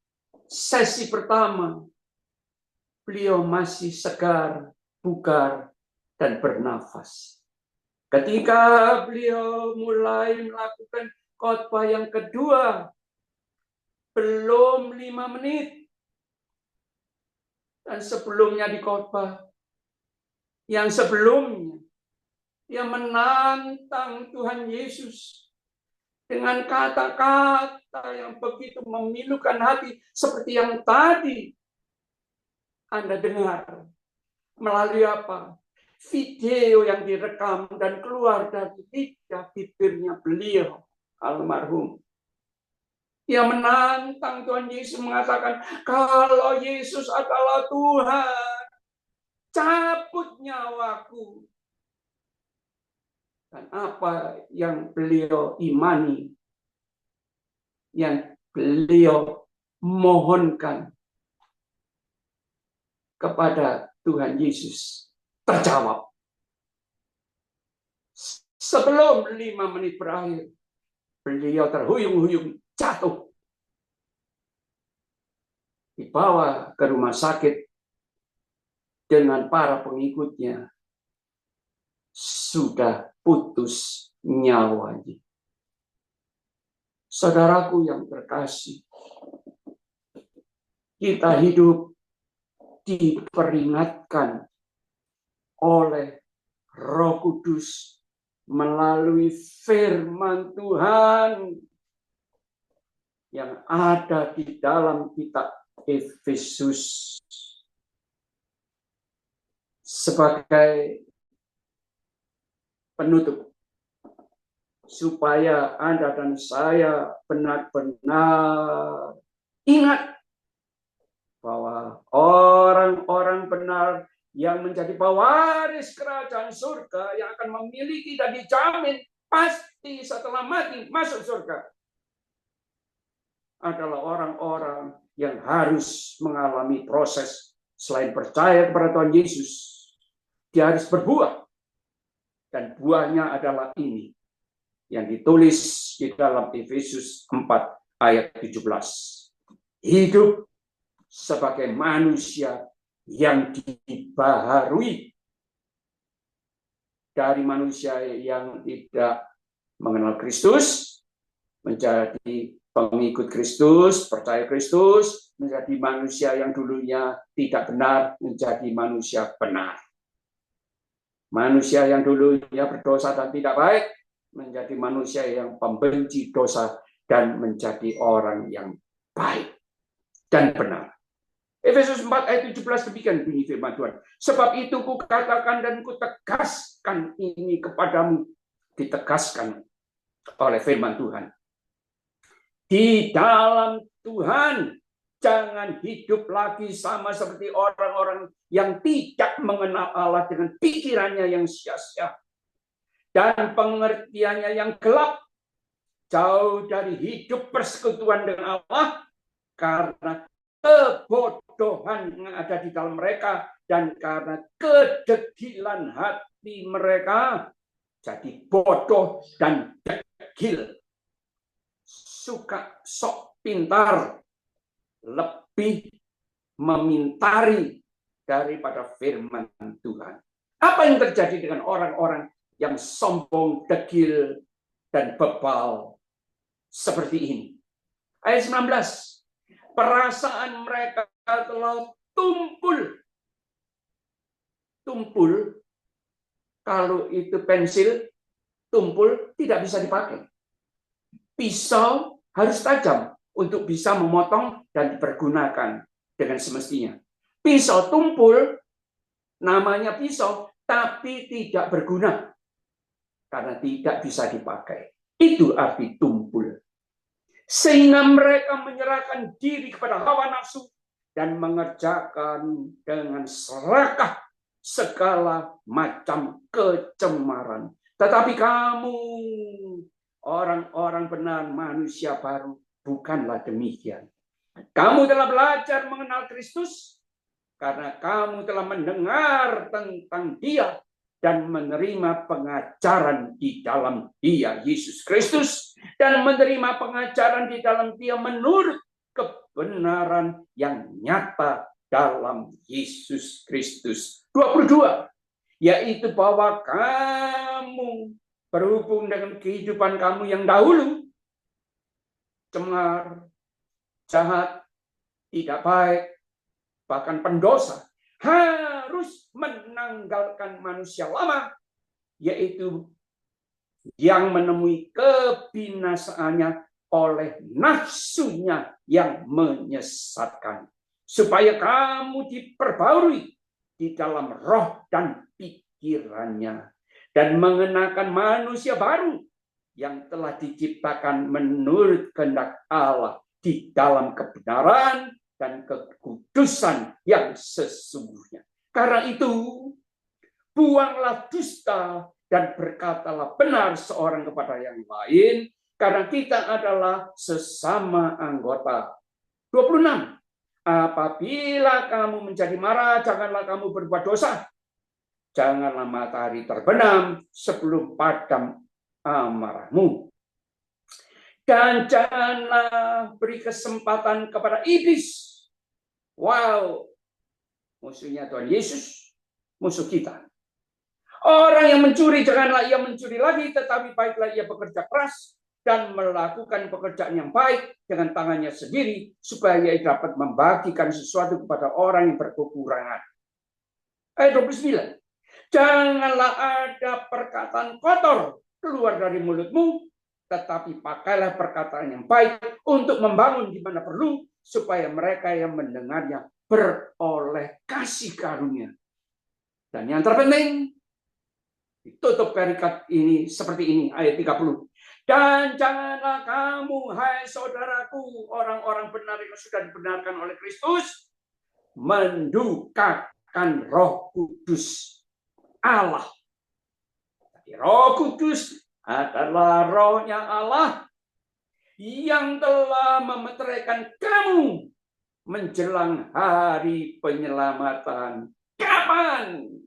Speaker 1: sesi pertama, beliau masih segar, bugar, dan bernafas. Ketika beliau mulai melakukan khotbah yang kedua, belum 5 menit. Dan sebelumnya di khotbah yang sebelumnya, dia menantang Tuhan Yesus dengan kata-kata yang begitu memilukan hati, seperti yang tadi Anda dengar melalui apa? Video yang direkam dan keluar dari lidah bibirnya beliau almarhum. Dia menantang Tuhan Yesus, mengatakan, kalau Yesus adalah Tuhan, cabut nyawaku. Dan apa yang beliau imani, yang beliau mohonkan kepada Tuhan Yesus, terjawab. Sebelum 5 menit berakhir, beliau terhuyung-huyung jatuh. Dibawa ke rumah sakit dengan para pengikutnya. Sudah putus nyawanya. Saudaraku yang terkasih, kita hidup diperingatkan oleh Roh Kudus melalui firman Tuhan yang ada di dalam kitab Efesus. Sebagai penutup, supaya Anda dan saya benar-benar ingat bahwa orang-orang benar yang menjadi pewaris kerajaan surga yang akan memiliki dan dijamin pasti setelah mati masuk surga adalah orang-orang yang harus mengalami proses selain percaya kepada Tuhan Yesus. Dia harus berbuah. Dan buahnya adalah ini yang ditulis di dalam Efesus 4 ayat 17. Hidup sebagai manusia yang dibaharui dari manusia yang tidak mengenal Kristus menjadi pengikut Kristus, percaya Kristus, menjadi manusia yang dulunya tidak benar menjadi manusia benar. Manusia yang dulunya berdosa dan tidak baik menjadi manusia yang pembenci dosa dan menjadi orang yang baik dan benar. Efesus 4 ayat 17 demikian bunyi firman Tuhan. Sebab itu kukatakan dan kutegaskan ini kepadamu, ditegaskan oleh firman Tuhan. Di dalam Tuhan jangan hidup lagi sama seperti orang-orang yang tidak mengenal Allah dengan pikirannya yang sia-sia dan pengertiannya yang gelap, jauh dari hidup persekutuan dengan Allah karena kebodohan yang ada di dalam mereka dan karena kedegilan hati mereka jadi bodoh dan degil, suka sok pintar, lebih memintari daripada firman Tuhan. Apa yang terjadi dengan orang-orang yang sombong, degil, dan bebal seperti ini? Ayat 19. Perasaan mereka telah tumpul. Tumpul, kalau itu pensil, tumpul tidak bisa dipakai. Pisau harus tajam untuk bisa memotong dan dipergunakan dengan semestinya. Pisau tumpul, namanya pisau, tapi tidak berguna karena tidak bisa dipakai. Itu arti tumpul. Sehingga mereka menyerahkan diri kepada hawa nafsu dan mengerjakan dengan serakah segala macam kecemaran. Tetapi kamu, orang-orang benar, manusia baru, bukanlah demikian. Kamu telah belajar mengenal Kristus karena kamu telah mendengar tentang Dia dan menerima pengajaran di dalam Dia, Yesus Kristus, dan menerima pengajaran di dalam Dia menurut kebenaran yang nyata dalam Yesus Kristus. 22, yaitu bahwa kamu berhubung dengan kehidupan kamu yang dahulu, cemar, jahat, tidak baik, bahkan pendosa, harus menanggalkan manusia lama, yaitu yang menemui kebinasaannya oleh nafsunya yang menyesatkan, supaya kamu diperbarui di dalam roh dan pikirannya, dan mengenakan manusia baru yang telah diciptakan menurut kehendak Allah di dalam kebenaran dan kekudusan yang sesungguhnya. Karena itu, buanglah dusta dan berkatalah benar seorang kepada yang lain, karena kita adalah sesama anggota. 26. Apabila kamu menjadi marah, janganlah kamu berbuat dosa. Janganlah matahari terbenam sebelum padam amarahmu. Dan janganlah beri kesempatan kepada iblis. Wow, musuhnya Tuhan Yesus, musuh kita. Orang yang mencuri, janganlah ia mencuri lagi, tetapi baiklah ia bekerja keras dan melakukan pekerjaan yang baik dengan tangannya sendiri, supaya ia dapat membagikan sesuatu kepada orang yang berkekurangan. Ayat 29. Janganlah ada perkataan kotor keluar dari mulutmu, tetapi pakailah perkataan yang baik untuk membangun di mana perlu, supaya mereka yang mendengarnya beroleh kasih karunia. Dan yang terpenting, ditutup perikat ini seperti ini, ayat 30. Dan janganlah kamu, hai saudaraku, orang-orang benar yang sudah dibenarkan oleh Kristus, mendukakan Roh Kudus Allah. Roh Kudus adalah rohnya Allah yang telah memeteraikan kamu menjelang hari penyelamatan. Kapan?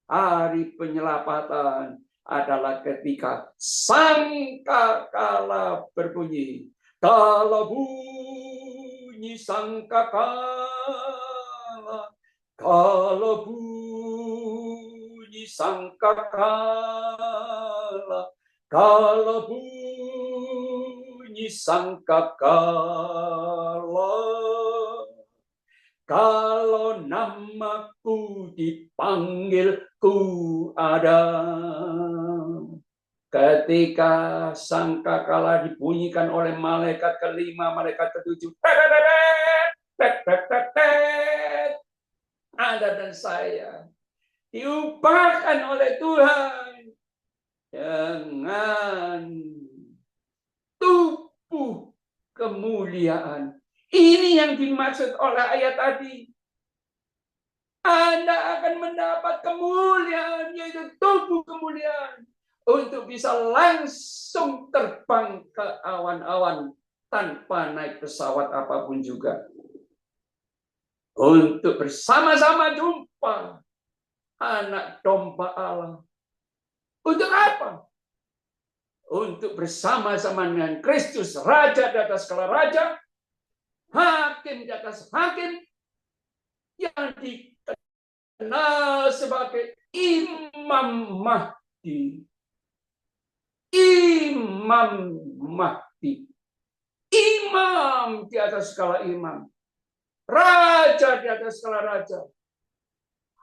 Speaker 1: Hari penyelamatan adalah ketika sangkakala berbunyi. Kalau bunyi sangkakala, kalau bunyi sangkakala, kalau bunyi sangkakala, kalau namaku dipanggil, ku ada. Ketika sangkakala dibunyikan oleh malaikat kelima, malaikat ketujuh, Anda dan saya diubahkan oleh Tuhan dengan tubuh kemuliaan. Ini yang dimaksud oleh ayat tadi. Anda akan mendapat kemuliaan, yaitu tubuh kemuliaan, untuk bisa langsung terbang ke awan-awan tanpa naik pesawat apapun juga. Untuk bersama-sama jumpa anak domba Allah. Untuk apa? Untuk bersama-sama dengan Kristus, Raja di atas segala raja, Hakim di atas hakim, yang dikenal sebagai Imam Mahdi. Imam Mahdi. Imam di atas segala imam. Raja di atas segala raja.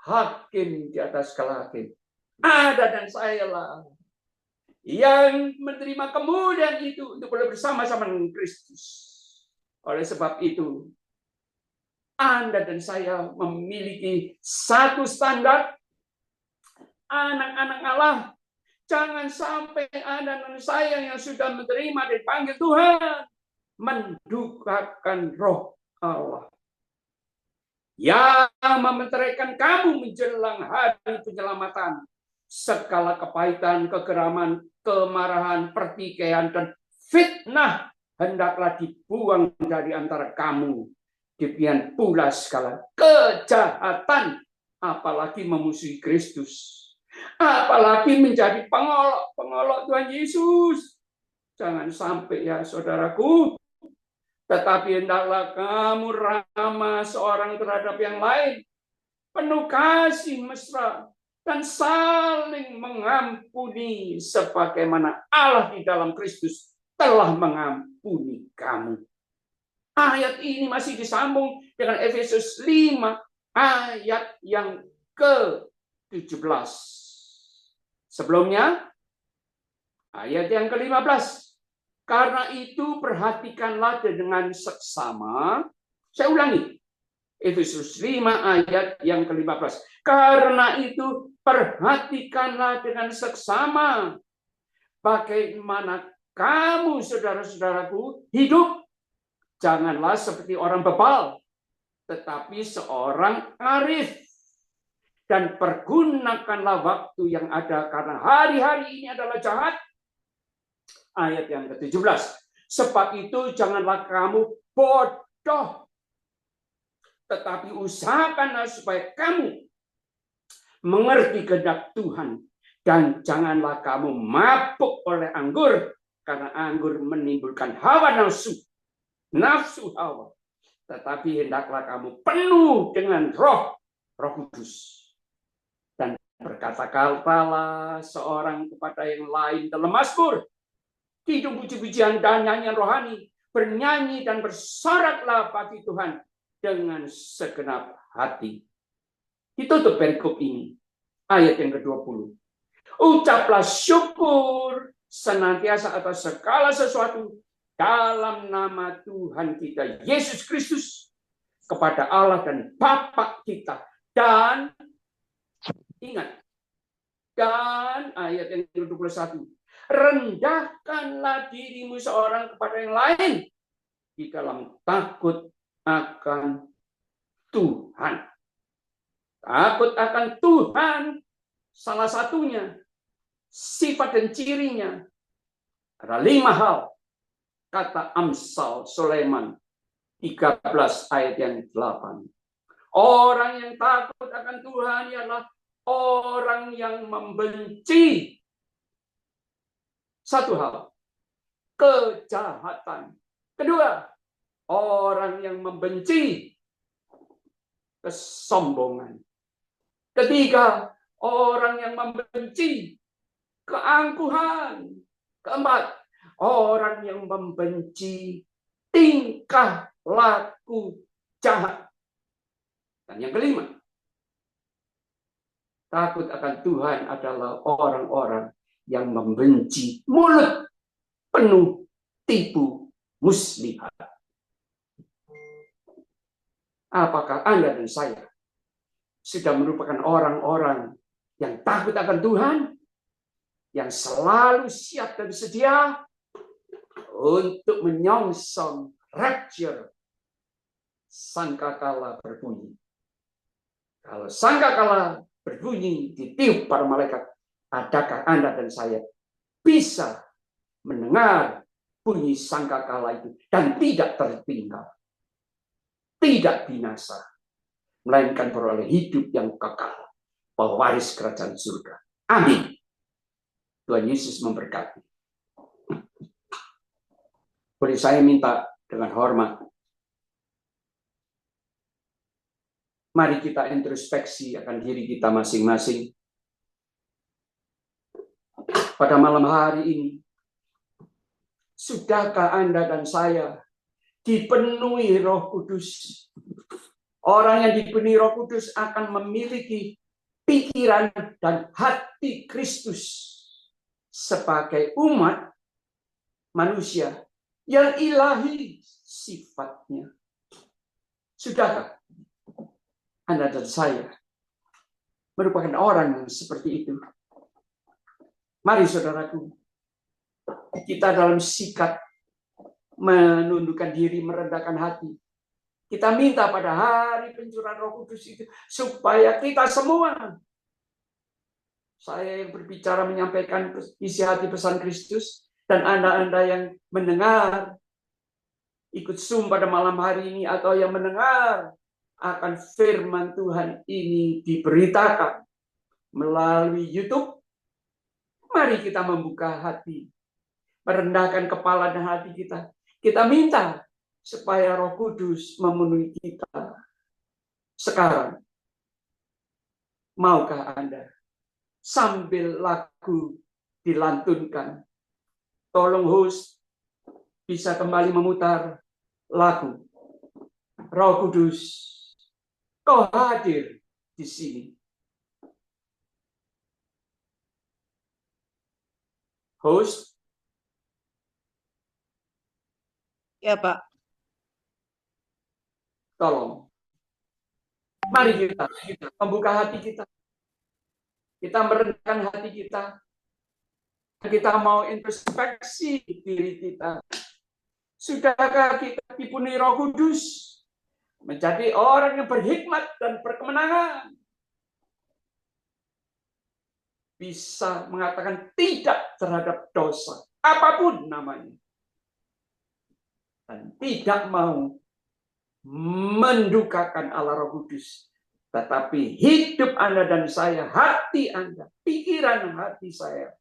Speaker 1: Hakim di atas segala hakim. Ada dan saya lah yang menerima kemuliaan itu untuk bersama-sama dengan Kristus. Oleh sebab itu, Anda dan saya memiliki satu standar. Anak-anak Allah, jangan sampai Anda dan saya yang sudah menerima dan dipanggil Tuhan mendukakan Roh Allah yang mementeraikan kamu menjelang hari penyelamatan. Segala kepahitan, kegeraman, kemarahan, pertikaian, dan fitnah hendaklah dibuang dari antara kamu. Demikian pula segala kejahatan, apalagi memusuhi Kristus, apalagi menjadi pengolok Tuhan Yesus. Jangan sampai ya saudaraku, tetapi hendaklah kamu ramah seorang terhadap yang lain, penuh kasih mesra, dan saling mengampuni sebagaimana Allah di dalam Kristus telah mengampuni kamu. Ayat ini masih disambung dengan Efesus 5 ayat yang ke-17. Sebelumnya, ayat yang ke-15. Karena itu perhatikanlah dengan seksama. Saya ulangi. Efesus 5 ayat yang ke-15. Karena itu perhatikanlah dengan seksama bagaimana kamu, saudara-saudaraku, hidup. Janganlah seperti orang bebal, tetapi seorang arif. Dan pergunakanlah waktu yang ada, karena hari-hari ini adalah jahat. Ayat yang ke-17. Sebab itu janganlah kamu bodoh, tetapi usahakanlah supaya kamu mengerti kehendak Tuhan. Dan janganlah kamu mabuk oleh anggur, karena anggur menimbulkan hawa nafsu hawa. Tetapi hendaklah kamu penuh dengan Roh Kudus. Dan berkata-katalah seorang kepada yang lain dalam mazmur, hidup puji-pujian dan nyanyian rohani, bernyanyi dan bersoraklah bagi Tuhan dengan segenap hati. Ditutup perikop ini, ayat yang ke-20. Ucaplah syukur senantiasa atas segala sesuatu dalam nama Tuhan kita Yesus Kristus kepada Allah dan Bapa kita. Dan ingat, dan ayat yang ke-21, Rendahkanlah dirimu seorang kepada yang lain di dalam takut akan Tuhan. Takut akan Tuhan, salah satunya, sifat dan cirinya, ada 5 hal. Kata Amsal Sulaiman 13 ayat yang 8. Orang yang takut akan Tuhan ialah orang yang membenci satu hal, kejahatan. Kedua, orang yang membenci kesombongan. Ketiga, orang yang membenci keangkuhan. Keempat, orang yang membenci tingkah laku jahat. Dan yang kelima, takut akan Tuhan adalah orang-orang yang membenci mulut penuh tipu muslihat. Apakah Anda dan saya sudah merupakan orang-orang yang takut akan Tuhan, yang selalu siap dan sedia untuk menyongsong rapture sangkakala berbunyi? Kalau sangkakala berbunyi ditiup para malaikat, adakah Anda dan saya bisa mendengar bunyi sangkakala itu dan tidak tertinggal, tidak binasa, melainkan beroleh hidup yang kekal, pewaris kerajaan surga? Amin. Tuhan Yesus memberkati. Boleh saya minta dengan hormat, mari kita introspeksi akan diri kita masing-masing. Pada malam hari ini, sudahkah Anda dan saya dipenuhi Roh Kudus? Orang yang dipenuhi Roh Kudus akan memiliki pikiran dan hati Kristus sebagai umat manusia yang ilahi sifatnya. Sudahkah Anda dan saya merupakan orang yang seperti itu? Mari saudaraku, kita dalam sikap menundukkan diri, merendahkan hati, kita minta pada hari pencurahan Roh Kudus itu supaya kita semua, saya yang berbicara menyampaikan isi hati pesan Kristus, dan Anda yang mendengar ikut Zoom pada malam hari ini atau yang mendengar akan firman Tuhan ini diberitakan melalui YouTube, mari kita membuka hati, merendahkan kepala dan hati kita. Kita minta supaya Roh Kudus memenuhi kita sekarang. Maukah Anda sambil lagu dilantunkan, tolong host bisa kembali memutar lagu Roh Kudus, Kau hadir di sini. Host?
Speaker 2: Ya, Pak.
Speaker 1: Tolong. Mari kita membuka hati kita. Kita merendahkan hati kita. Kita mau introspeksi diri kita. Sudahkah kita dipenuhi Roh Kudus menjadi orang yang berhikmat dan berkemenangan? Bisa mengatakan tidak terhadap dosa, apapun namanya. Dan tidak mau mendukakan Allah Roh Kudus. Tetapi hidup Anda dan saya, hati Anda, pikiran dan hati saya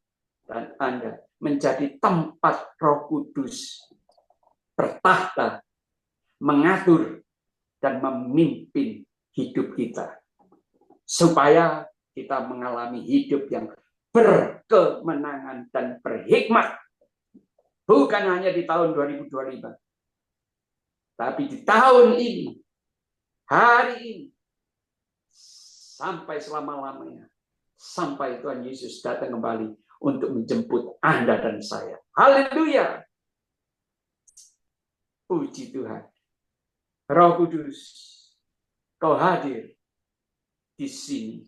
Speaker 1: dan Anda menjadi tempat Roh Kudus bertahta, mengatur, dan memimpin hidup kita. Supaya kita mengalami hidup yang berkemenangan dan berhikmat. Bukan hanya di tahun 2025. Tapi di tahun ini, hari ini, sampai selama-lamanya. Sampai Tuhan Yesus datang kembali untuk menjemput Anda dan saya. Haleluya. Puji Tuhan. Roh Kudus, Kau hadir di sini.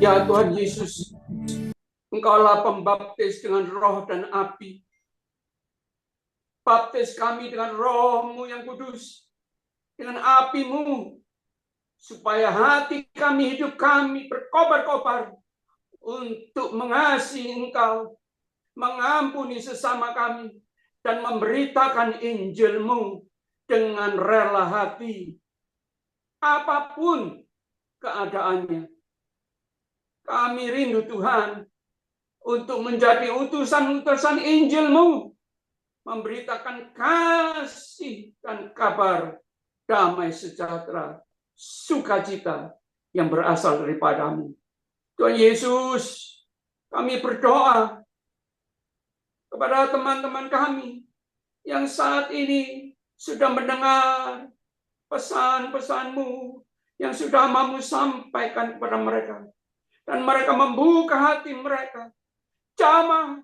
Speaker 1: Ya Tuhan Yesus, Engkaulah pembaptis dengan roh dan api. Baptis kami dengan roh-Mu yang kudus, dengan api-Mu, supaya hati kami, hidup kami berkobar-kobar untuk mengasihi Engkau, mengampuni sesama kami, dan memberitakan Injil-Mu dengan rela hati. Apapun keadaannya, kami rindu Tuhan untuk menjadi utusan-utusan Injil-Mu, memberitakan kasih dan kabar damai sejahtera, sukacita yang berasal daripada-Mu. Tuhan Yesus, kami berdoa kepada teman-teman kami yang saat ini sudah mendengar pesan-pesan-Mu yang sudah Mu sampaikan kepada mereka. Dan mereka membuka hati mereka, jamah,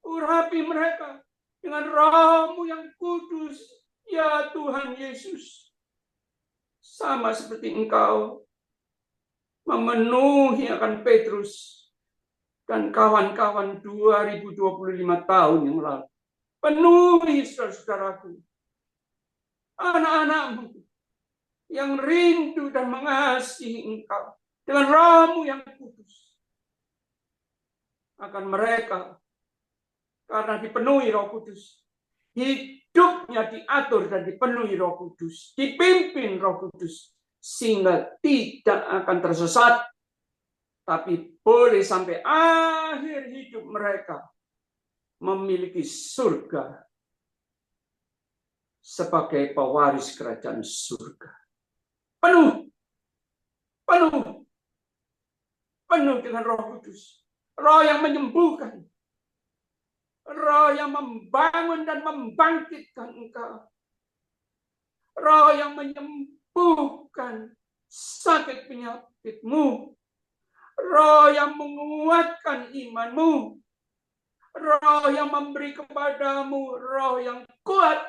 Speaker 1: urapi mereka dengan roh-Mu yang kudus, ya Tuhan Yesus. Sama seperti Engkau memenuhi akan Petrus dan kawan-kawan 2025 tahun yang lalu. Penuhi saudara-saudaraku, anak-anak-Mu yang rindu dan mengasihi Engkau dengan roh-Mu yang kudus. Akan mereka, karena dipenuhi Roh Kudus, hidupnya diatur dan dipenuhi Roh Kudus, dipimpin Roh Kudus, sehingga tidak akan tersesat, tapi boleh sampai akhir hidup mereka memiliki surga sebagai pewaris kerajaan surga. Penuh, penuh, penuh dengan Roh Kudus, Roh yang menyembuhkan, Roh yang membangun dan membangkitkan engkau. Roh yang menyembuhkan sakit penyakitmu. Roh yang menguatkan imanmu. Roh yang memberi kepadamu roh yang kuat.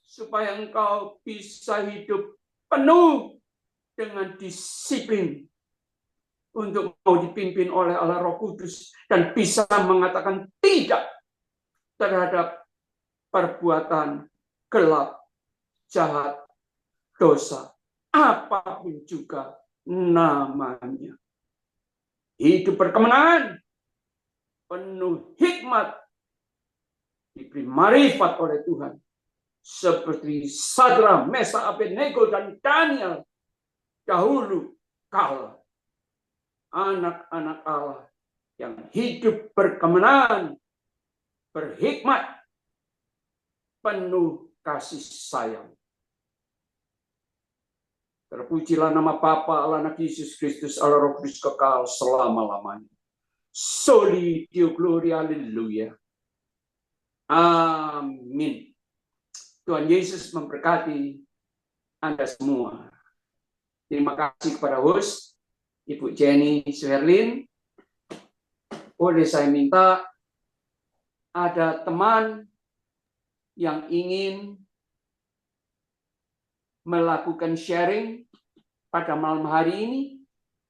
Speaker 1: Supaya engkau bisa hidup penuh dengan disiplin. Untuk mau dipimpin oleh Allah Roh Kudus dan bisa mengatakan tidak terhadap perbuatan gelap, jahat, dosa, apapun juga namanya. Hidup berkemenangan, penuh hikmat, diberi marifat oleh Tuhan, seperti Sadra, Mesa, Abednego, dan Daniel dahulu kala. Anak-anak Allah yang hidup berkemenangan, berhikmat, penuh kasih sayang. Terpujilah nama Bapa, Allah, Anak Yesus Kristus, Allah Roh Kudus kekal selama-lamanya. Soli Deo Gloria, Haleluya. Amin. Tuhan Yesus memberkati Anda semua. Terima kasih kepada host Ibu Jenny Suherlin. Boleh saya minta ada teman yang ingin melakukan sharing pada malam hari ini.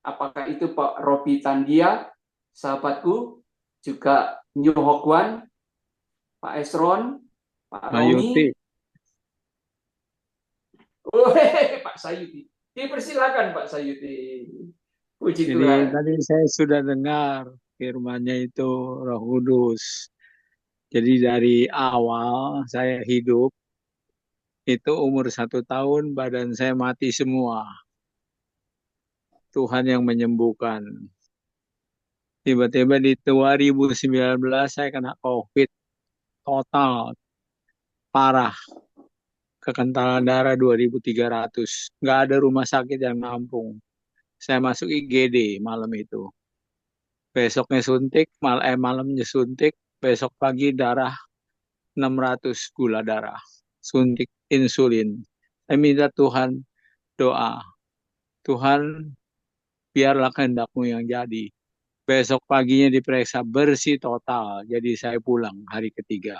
Speaker 1: Apakah itu Pak Robi Tandia, sahabatku, juga New Hokwan, Pak Esron, Pak Romi. Oh, Pak Sayuti. Dipersilakan Pak Sayuti. Puji
Speaker 3: Jadi
Speaker 1: Tuhan.
Speaker 3: tadi saya sudah dengar firman-Nya itu Roh Kudus. Jadi dari awal saya hidup itu umur 1 tahun badan saya mati semua. Tuhan yang menyembuhkan. Tiba-tiba di 2019 saya kena COVID total parah. Kekentalan darah 2.300. Nggak ada rumah sakit yang nampung. Saya masuk IGD malam itu. Besoknya suntik, malamnya suntik, besok pagi darah 600 gula darah. Suntik insulin. Saya minta Tuhan doa. Tuhan, biarlah kehendak-Mu yang jadi. Besok paginya diperiksa bersih total. Jadi saya pulang hari ketiga.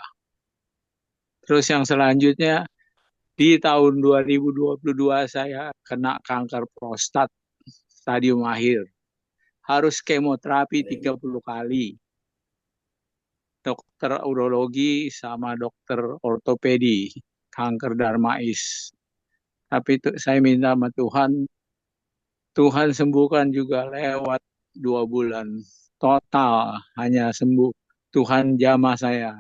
Speaker 3: Terus yang selanjutnya, di tahun 2022 saya kena kanker prostat stadium akhir. harus kemoterapi 30 kali. Dokter urologi sama dokter ortopedi, kanker darmais. Tapi saya minta sama Tuhan, Tuhan sembuhkan juga lewat 2 bulan. Total hanya sembuh. Tuhan jamah saya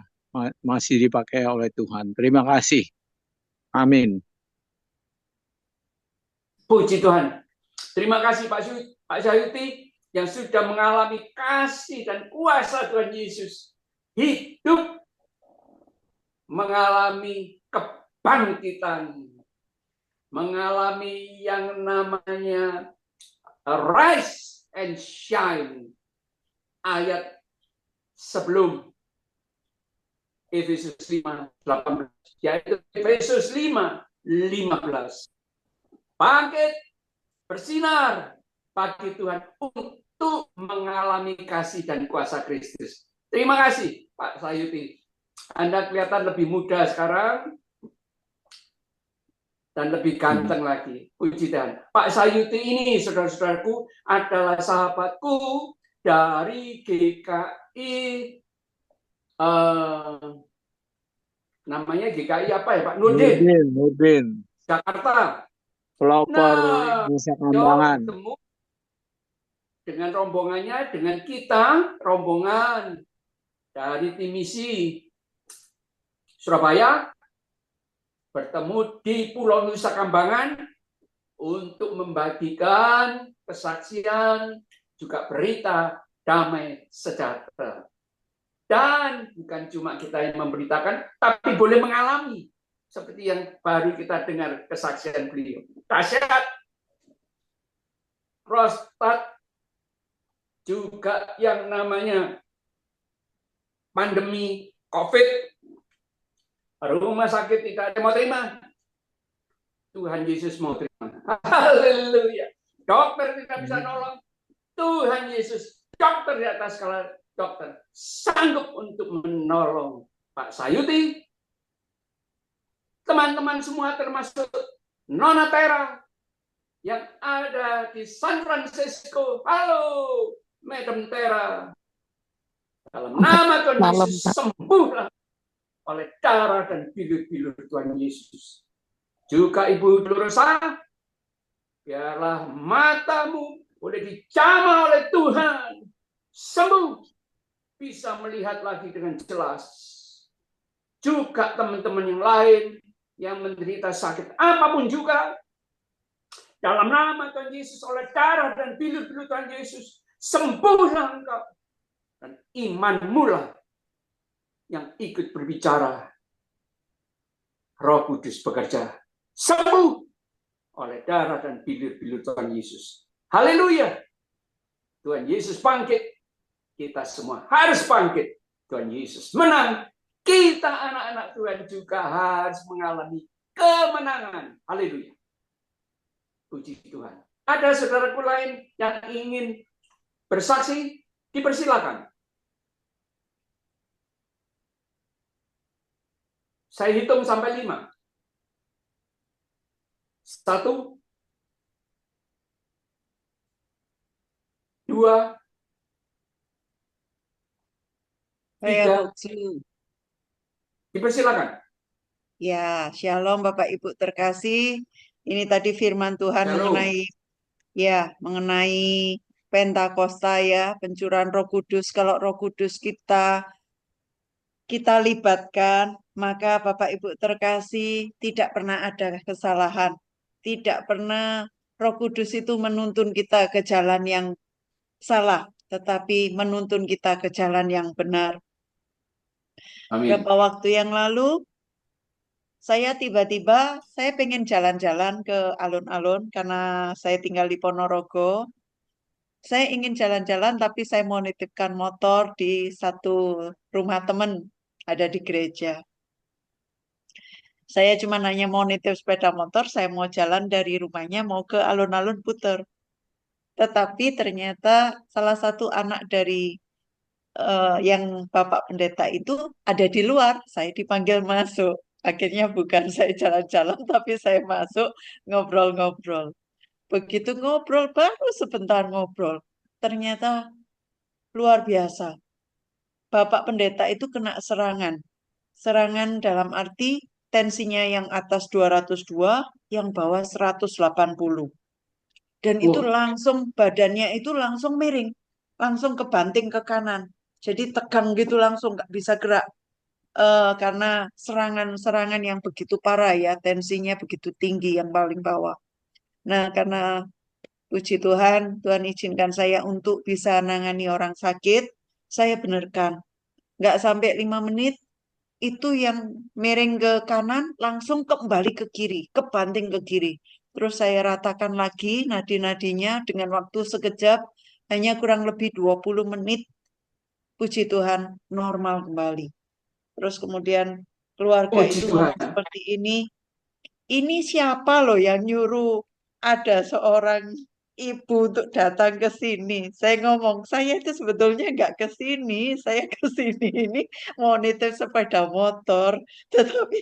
Speaker 3: masih dipakai oleh Tuhan. Terima kasih. Amin.
Speaker 1: Puji Tuhan. Terima kasih Pak Sayuti yang sudah mengalami kasih dan kuasa Tuhan Yesus. Hidup mengalami kebangkitan. Mengalami yang namanya rise and shine. Ayat sebelum Efesus 5:18, yaitu Efesus 5:15. Bangkit, bersinar bagi Tuhan untuk mengalami kasih dan kuasa Kristus. Terima kasih Pak Sayuti. Anda kelihatan lebih muda sekarang dan lebih ganteng lagi. Puji Tuhan. Pak Sayuti ini, saudara-saudaraku, adalah sahabatku dari GKI, namanya GKI apa ya Pak?
Speaker 3: Nurdin.
Speaker 1: Jakarta.
Speaker 3: Pelopor Nusa Kambangan.
Speaker 1: Ketemu dengan rombongannya, dengan kita, rombongan dari tim misi Surabaya, bertemu di Pulau Nusa Kambangan untuk membagikan kesaksian, juga berita damai sejahtera. Dan bukan cuma kita yang memberitakan, tapi boleh mengalami. Seperti yang baru kita dengar kesaksian beliau. Dahsyat, prostat, juga yang namanya pandemi COVID, rumah sakit tidak ada mau terima. Tuhan Yesus mau terima. Haleluya. Dokter tidak bisa nolong. Tuhan Yesus, dokter di atas skala dokter, sanggup untuk menolong Pak Sayuti, teman-teman semua termasuk Nona Tera yang ada di San Francisco. Halo, Madam Tera. Dalam nama Tuhan Yesus, sembuhlah oleh darah dan bilur-bilur Tuhan Yesus. Juga Ibu Dolorosa, biarlah matamu boleh dijamah oleh Tuhan, sembuh, bisa melihat lagi dengan jelas. Juga teman-teman yang lain yang menderita sakit apapun juga, dalam nama Tuhan Yesus, oleh darah dan bilur-bilur Tuhan Yesus, sembuhlah engkau. Dan imanmu lah yang ikut berbicara. Roh Kudus bekerja, sembuh oleh darah dan bilur-bilur Tuhan Yesus. Haleluya. Tuhan Yesus bangkit. Kita semua harus bangkit. Tuhan Yesus menang. Kita anak-anak Tuhan juga harus mengalami kemenangan. Haleluya. Puji Tuhan. Ada saudaraku lain yang ingin bersaksi? Dipersilakan. Saya hitung sampai 5. 1, 2, 3. Dipersilakan.
Speaker 2: Ya, shalom Bapak Ibu terkasih. Ini tadi firman Tuhan
Speaker 1: Shalom.
Speaker 2: mengenai Pentakosta ya, pencurahan Roh Kudus. Kalau Roh Kudus kita libatkan, maka Bapak Ibu terkasih tidak pernah ada kesalahan. Tidak pernah Roh Kudus itu menuntun kita ke jalan yang salah, tetapi menuntun kita ke jalan yang benar.
Speaker 1: Amin.
Speaker 2: Beberapa waktu yang lalu, saya tiba-tiba pengen jalan-jalan ke alun-alun karena saya tinggal di Ponorogo. Saya ingin jalan-jalan tapi saya mau nitipkan motor di satu rumah teman ada di gereja. Saya cuma hanya mau nitip sepeda motor, saya mau jalan dari rumahnya mau ke alun-alun puter. Tetapi ternyata salah satu anak dari yang Bapak Pendeta itu ada di luar, saya dipanggil masuk. Akhirnya bukan saya jalan-jalan, tapi saya masuk ngobrol-ngobrol. Begitu ngobrol, baru sebentar ngobrol. ternyata luar biasa. Bapak pendeta itu kena serangan. Serangan dalam arti tensinya yang atas 202, yang bawah 180. Dan itu langsung badannya itu langsung miring, langsung kebanting ke kanan. Jadi tegang gitu langsung nggak bisa gerak. Karena serangan-serangan yang begitu parah ya, tensinya begitu tinggi yang paling bawah. Nah, karena puji Tuhan, Tuhan izinkan saya untuk bisa nangani orang sakit, saya benarkan. Nggak sampai 5 menit, itu yang miring ke kanan langsung kembali ke kiri, kebanting ke kiri. Terus saya ratakan lagi nadi-nadinya dengan waktu sekejap, hanya kurang lebih 20 menit, puji Tuhan, normal kembali. Terus kemudian keluarga
Speaker 1: Puji
Speaker 2: itu
Speaker 1: Tuhan.
Speaker 2: ngomong seperti ini siapa loh yang nyuruh ada seorang ibu untuk datang ke sini? Saya ngomong, saya itu sebetulnya nggak ke sini, saya ke sini ini mau nitip sepeda motor, tetapi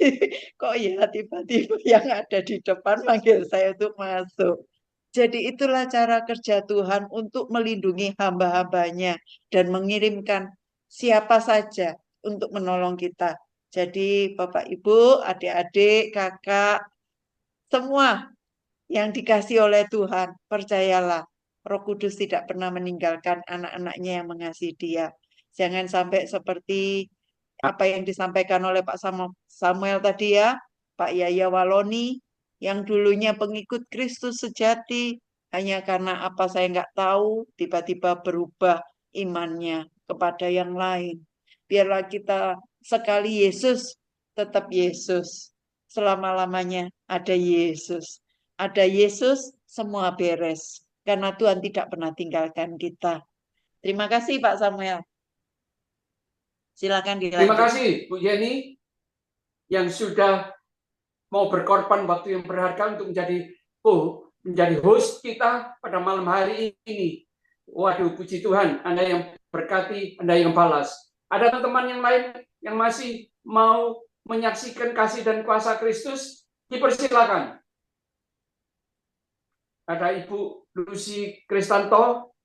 Speaker 2: kok ya tiba-tiba yang ada di depan manggil saya untuk masuk. Jadi itulah cara kerja Tuhan untuk melindungi hamba-hambanya dan mengirimkan siapa saja untuk menolong kita. Jadi Bapak Ibu, adik-adik, kakak, semua yang dikasih oleh Tuhan, percayalah, Roh Kudus tidak pernah meninggalkan anak-anaknya yang mengasihi Dia. Jangan sampai seperti apa yang disampaikan oleh Pak Samuel tadi ya, Pak Yaya Waloni, yang dulunya pengikut Kristus sejati, hanya karena apa saya nggak tahu, tiba-tiba berubah imannya kepada yang lain. Biarlah kita sekali Yesus, tetap Yesus. Selama-lamanya ada Yesus. Ada Yesus, semua beres. Karena Tuhan tidak pernah tinggalkan kita. Terima kasih Pak Samuel. Silakan
Speaker 1: Terima
Speaker 2: dilanjut.
Speaker 1: kasih Bu Yeni yang sudah mau berkorban waktu yang berharga untuk menjadi host kita pada malam hari ini. Waduh, puji Tuhan, Anda yang berkati, Anda yang balas. Ada teman-teman yang lain yang masih mau menyaksikan kasih dan kuasa Kristus, dipersilakan. Ada Ibu Lucy Kristanto,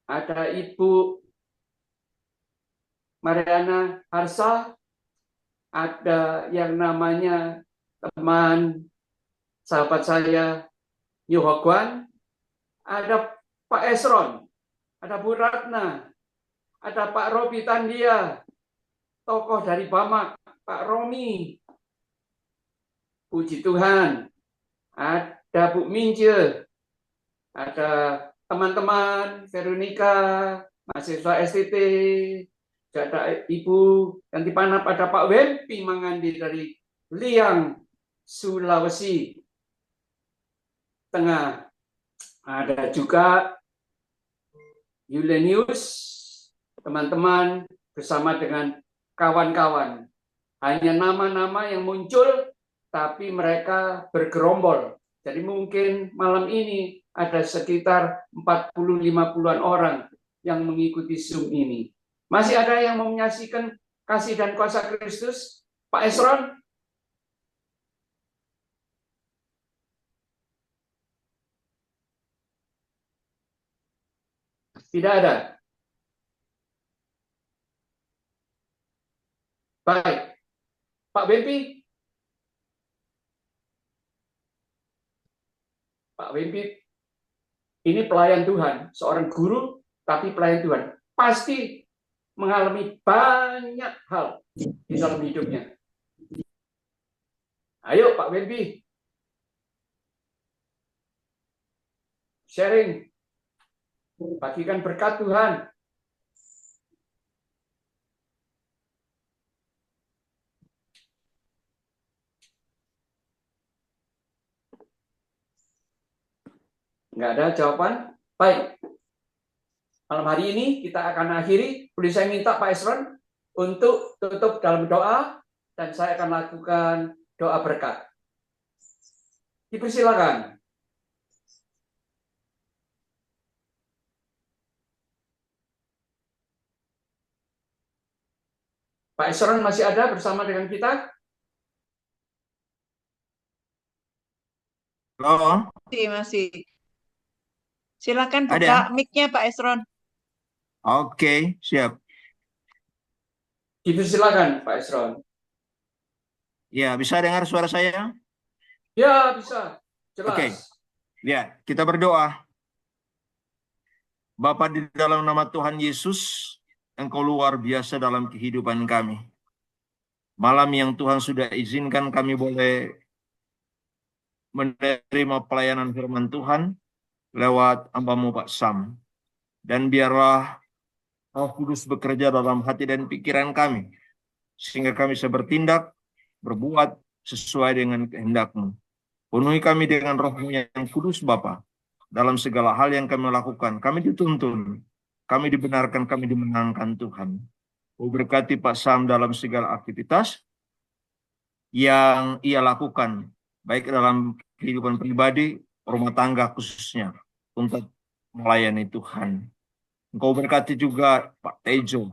Speaker 1: ada Ibu Mariana Harsa, ada yang namanya teman sahabat saya Yu Hogwan, ada Pak Esron, ada Bu Ratna, ada Pak Robi Tandia, tokoh dari Bamak, Pak Romi, puji Tuhan, ada Bu Minje, ada teman-teman Veronica, mahasiswa STT, ada Ibu yang dipanap, ada Pak Wempi Mangandi dari Liang, Sulawesi Tengah. Ada juga Yulenius, teman-teman bersama dengan kawan-kawan. Hanya nama-nama yang muncul, tapi mereka bergerombol. Jadi mungkin malam ini ada sekitar 40-50-an orang yang mengikuti Zoom ini. Masih ada yang mau menyaksikan kasih dan kuasa Kristus? Pak Esron? Tidak ada. Baik. Pak Wempi? Pak Wempi ini pelayan Tuhan, seorang guru, tapi pelayan Tuhan. Pasti mengalami banyak hal di dalam hidupnya. Ayo Pak Wempi, sharing, bagikan berkat Tuhan. Nggak ada jawaban? Baik. Malam hari ini kita akan akhiri. Boleh saya minta Pak Esron untuk tutup dalam doa, dan saya akan lakukan doa berkat. Dipersilakan. Pak Esron masih ada bersama dengan kita?
Speaker 4: Halo,
Speaker 2: Masih. Silakan buka
Speaker 4: Ada?
Speaker 2: mic-nya Pak Esron.
Speaker 4: Oke, siap.
Speaker 1: Dipersilakan Pak Esron.
Speaker 4: Ya, bisa dengar suara saya?
Speaker 1: Ya, bisa. Jelas.
Speaker 4: Oke. Ya, kita berdoa. Bapa, di dalam nama Tuhan Yesus, Engkau luar biasa dalam kehidupan kami. Malam yang Tuhan sudah izinkan kami boleh menerima pelayanan firman Tuhan lewat hamba-Mu Pak Sam. Dan biarlah Roh Kudus bekerja dalam hati dan pikiran kami, sehingga kami bisa bertindak, berbuat sesuai dengan kehendak-Mu. Penuhi kami dengan Roh-Mu yang kudus, Bapa. Dalam segala hal yang kami lakukan, kami dituntun, kami dibenarkan, kami dimenangkan Tuhan. Berkati Pak Sam dalam segala aktivitas yang ia lakukan, baik dalam kehidupan pribadi, rumah tangga khususnya, untuk melayani Tuhan. Engkau berkati juga Pak Tejo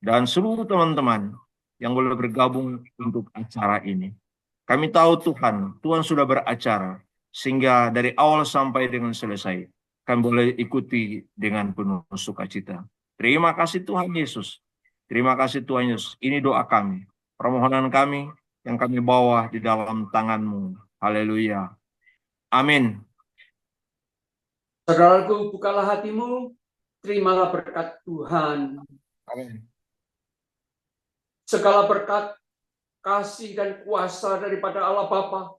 Speaker 4: dan seluruh teman-teman yang boleh bergabung untuk acara ini. Kami tahu Tuhan sudah beracara, sehingga dari awal sampai dengan selesai, kami boleh ikuti dengan penuh sukacita. Terima kasih Tuhan Yesus. Terima kasih Tuhan Yesus. Ini doa kami, permohonan kami yang kami bawa di dalam tangan-Mu. Haleluya. Amin.
Speaker 1: Saudaraku, bukalah hatimu, terimalah berkat Tuhan.
Speaker 4: Amin.
Speaker 1: Segala berkat, kasih dan kuasa daripada Allah Bapa,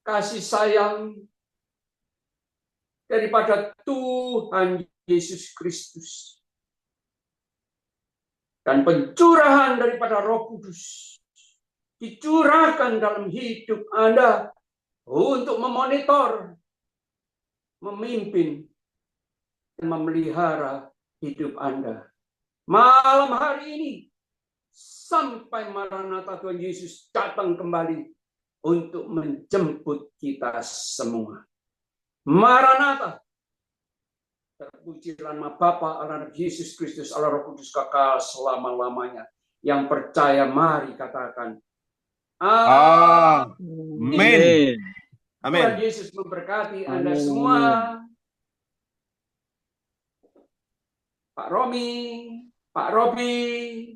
Speaker 1: kasih sayang daripada Tuhan Yesus Kristus, dan pencurahan daripada Roh Kudus dicurahkan dalam hidup Anda untuk memonitor, memimpin, dan memelihara hidup Anda. Malam hari ini, sampai Maranatha Tuhan Yesus datang kembali untuk menjemput kita semua. Maranatha. Terpujilah nama Bapa, Allah, Yesus Kristus, Allah Roh Kudus kekal selama-lamanya. Yang percaya mari katakan
Speaker 4: Amin. Amin.
Speaker 1: Tuhan Yesus memberkati Anda
Speaker 3: Amin.
Speaker 1: semua. Pak Romi, Pak Robi,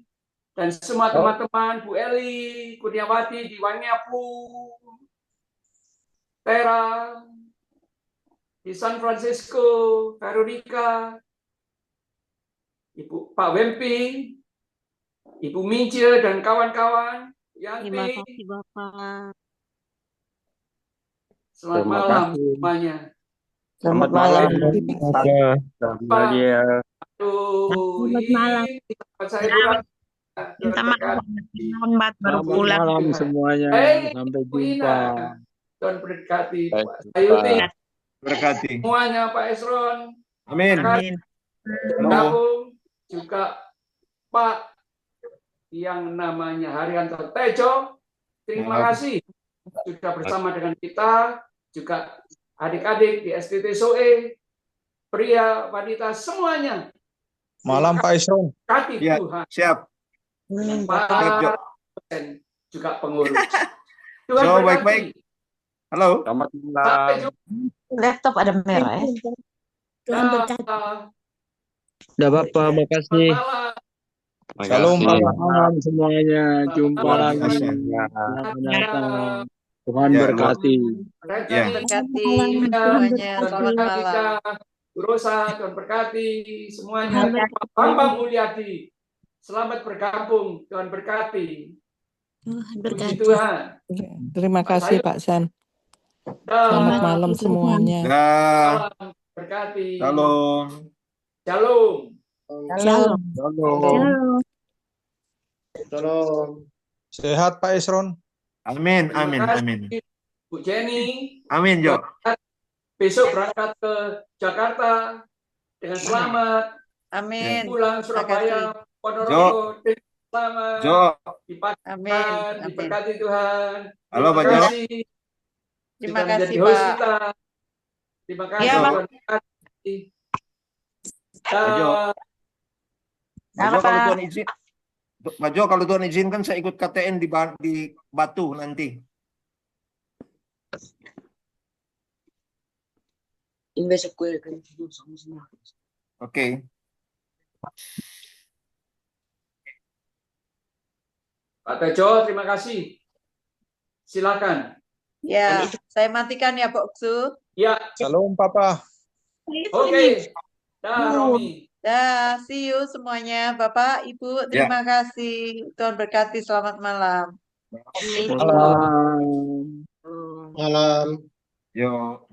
Speaker 1: dan semua teman-teman, Bu Eli, Kurniawati, Diwaniapu, Tera, di San Francisco, Veronica, Ibu Pak Wempi, Ibu Mince, dan kawan-kawan,
Speaker 5: Terima
Speaker 1: Yanti.
Speaker 5: kasih Bapak.
Speaker 1: Selamat
Speaker 3: Terima
Speaker 1: malam
Speaker 3: kasih.
Speaker 1: semuanya.
Speaker 2: Selamat malam.
Speaker 5: Selamat malam.
Speaker 1: Saya pulang.
Speaker 5: Minta maaf lambat baru
Speaker 3: Selamat
Speaker 5: pulang.
Speaker 3: malam semuanya.
Speaker 1: Hei,
Speaker 3: Sampai
Speaker 1: Bu
Speaker 3: jumpa.
Speaker 1: Ina. Tuhan berkati
Speaker 3: Baik,
Speaker 1: Pak Sayuti,
Speaker 4: Berkati.
Speaker 1: semuanya Pak Esron,
Speaker 4: Amin.
Speaker 5: Amin.
Speaker 1: bergabung juga Pak yang namanya Haryanto Tejo. Terima kasih sudah bersama dengan kita, juga adik-adik di STT SOE, pria, wanita, semuanya.
Speaker 6: Malam Pak Esron.
Speaker 1: Kati
Speaker 4: Ya,
Speaker 1: Tuhan,
Speaker 4: siap. Siap, Jo.
Speaker 1: Pak juga pengurus. Tuhan
Speaker 4: Jo,
Speaker 1: berkati.
Speaker 4: baik-baik. Halo.
Speaker 3: Selamat
Speaker 1: Sampai
Speaker 3: malam.
Speaker 1: jumpa.
Speaker 2: Laptop ada merah ya.
Speaker 3: Udah Bapak, makasih.
Speaker 1: Malam.
Speaker 6: Shalom, Pak.
Speaker 3: Selamat malam semuanya. Jumpa
Speaker 1: Luar
Speaker 3: lagi.
Speaker 4: biasa.
Speaker 3: Selamat datang. Tuhan
Speaker 4: Ya,
Speaker 3: berkati.
Speaker 4: Ya.
Speaker 2: Berkati
Speaker 5: Malam,
Speaker 2: semuanya.
Speaker 5: Tuhan
Speaker 2: Selamat
Speaker 5: berkati.
Speaker 2: malam.
Speaker 1: Bu Rosa, Tuhan berkati semuanya.
Speaker 5: Selamat
Speaker 1: Pak Bambang Mulyadi, selamat bergabung. Tuhan berkati.
Speaker 5: Tuhan
Speaker 1: Puji
Speaker 5: berkati.
Speaker 1: Tuhan.
Speaker 7: Terima kasih Pak San. Selamat
Speaker 1: Dan
Speaker 7: malam semuanya.
Speaker 4: Dah.
Speaker 1: malam berkati.
Speaker 4: Shalom.
Speaker 1: Shalom.
Speaker 5: Shalom.
Speaker 3: Shalom.
Speaker 6: Shalom. Sehat Pak Esron.
Speaker 4: Amin,
Speaker 1: Terima
Speaker 4: amin,
Speaker 1: kasih,
Speaker 4: amin.
Speaker 1: Bu Jenny.
Speaker 4: Amin, Jo.
Speaker 1: Besok berangkat ke Jakarta dengan selamat.
Speaker 2: Amin.
Speaker 1: Pulang Surabaya, Ponorogo dengan selamat.
Speaker 4: Jo.
Speaker 2: Amin.
Speaker 1: Dipakai,
Speaker 2: Amin.
Speaker 1: diberkati Tuhan.
Speaker 4: Halo, Pak
Speaker 1: Terima
Speaker 4: Jo.
Speaker 1: kasih.
Speaker 2: Terima
Speaker 1: Sudah
Speaker 2: kasih,
Speaker 1: menjadi host
Speaker 2: Pak.
Speaker 1: kita. Terima kasih.
Speaker 2: Iya, Pak.
Speaker 1: Tuhan berkati.
Speaker 4: Pak Jo. Pak Jo,
Speaker 2: Apa?
Speaker 4: kalau Tuhan izin, Pak Jo, kalau Tuhan izinkan saya ikut KTN di Batu nanti. Oke.
Speaker 1: Pak Tejo, terima kasih. Silakan.
Speaker 2: Ya, saya matikan ya, Pak Uksu.
Speaker 1: Ya,
Speaker 6: Shalom Papa.
Speaker 1: oke. Dah, Romi.
Speaker 2: Dah, see you semuanya. Bapak, Ibu, terima kasih. Tuhan berkati, selamat malam.
Speaker 6: Malam.
Speaker 3: Malam.
Speaker 4: Yo.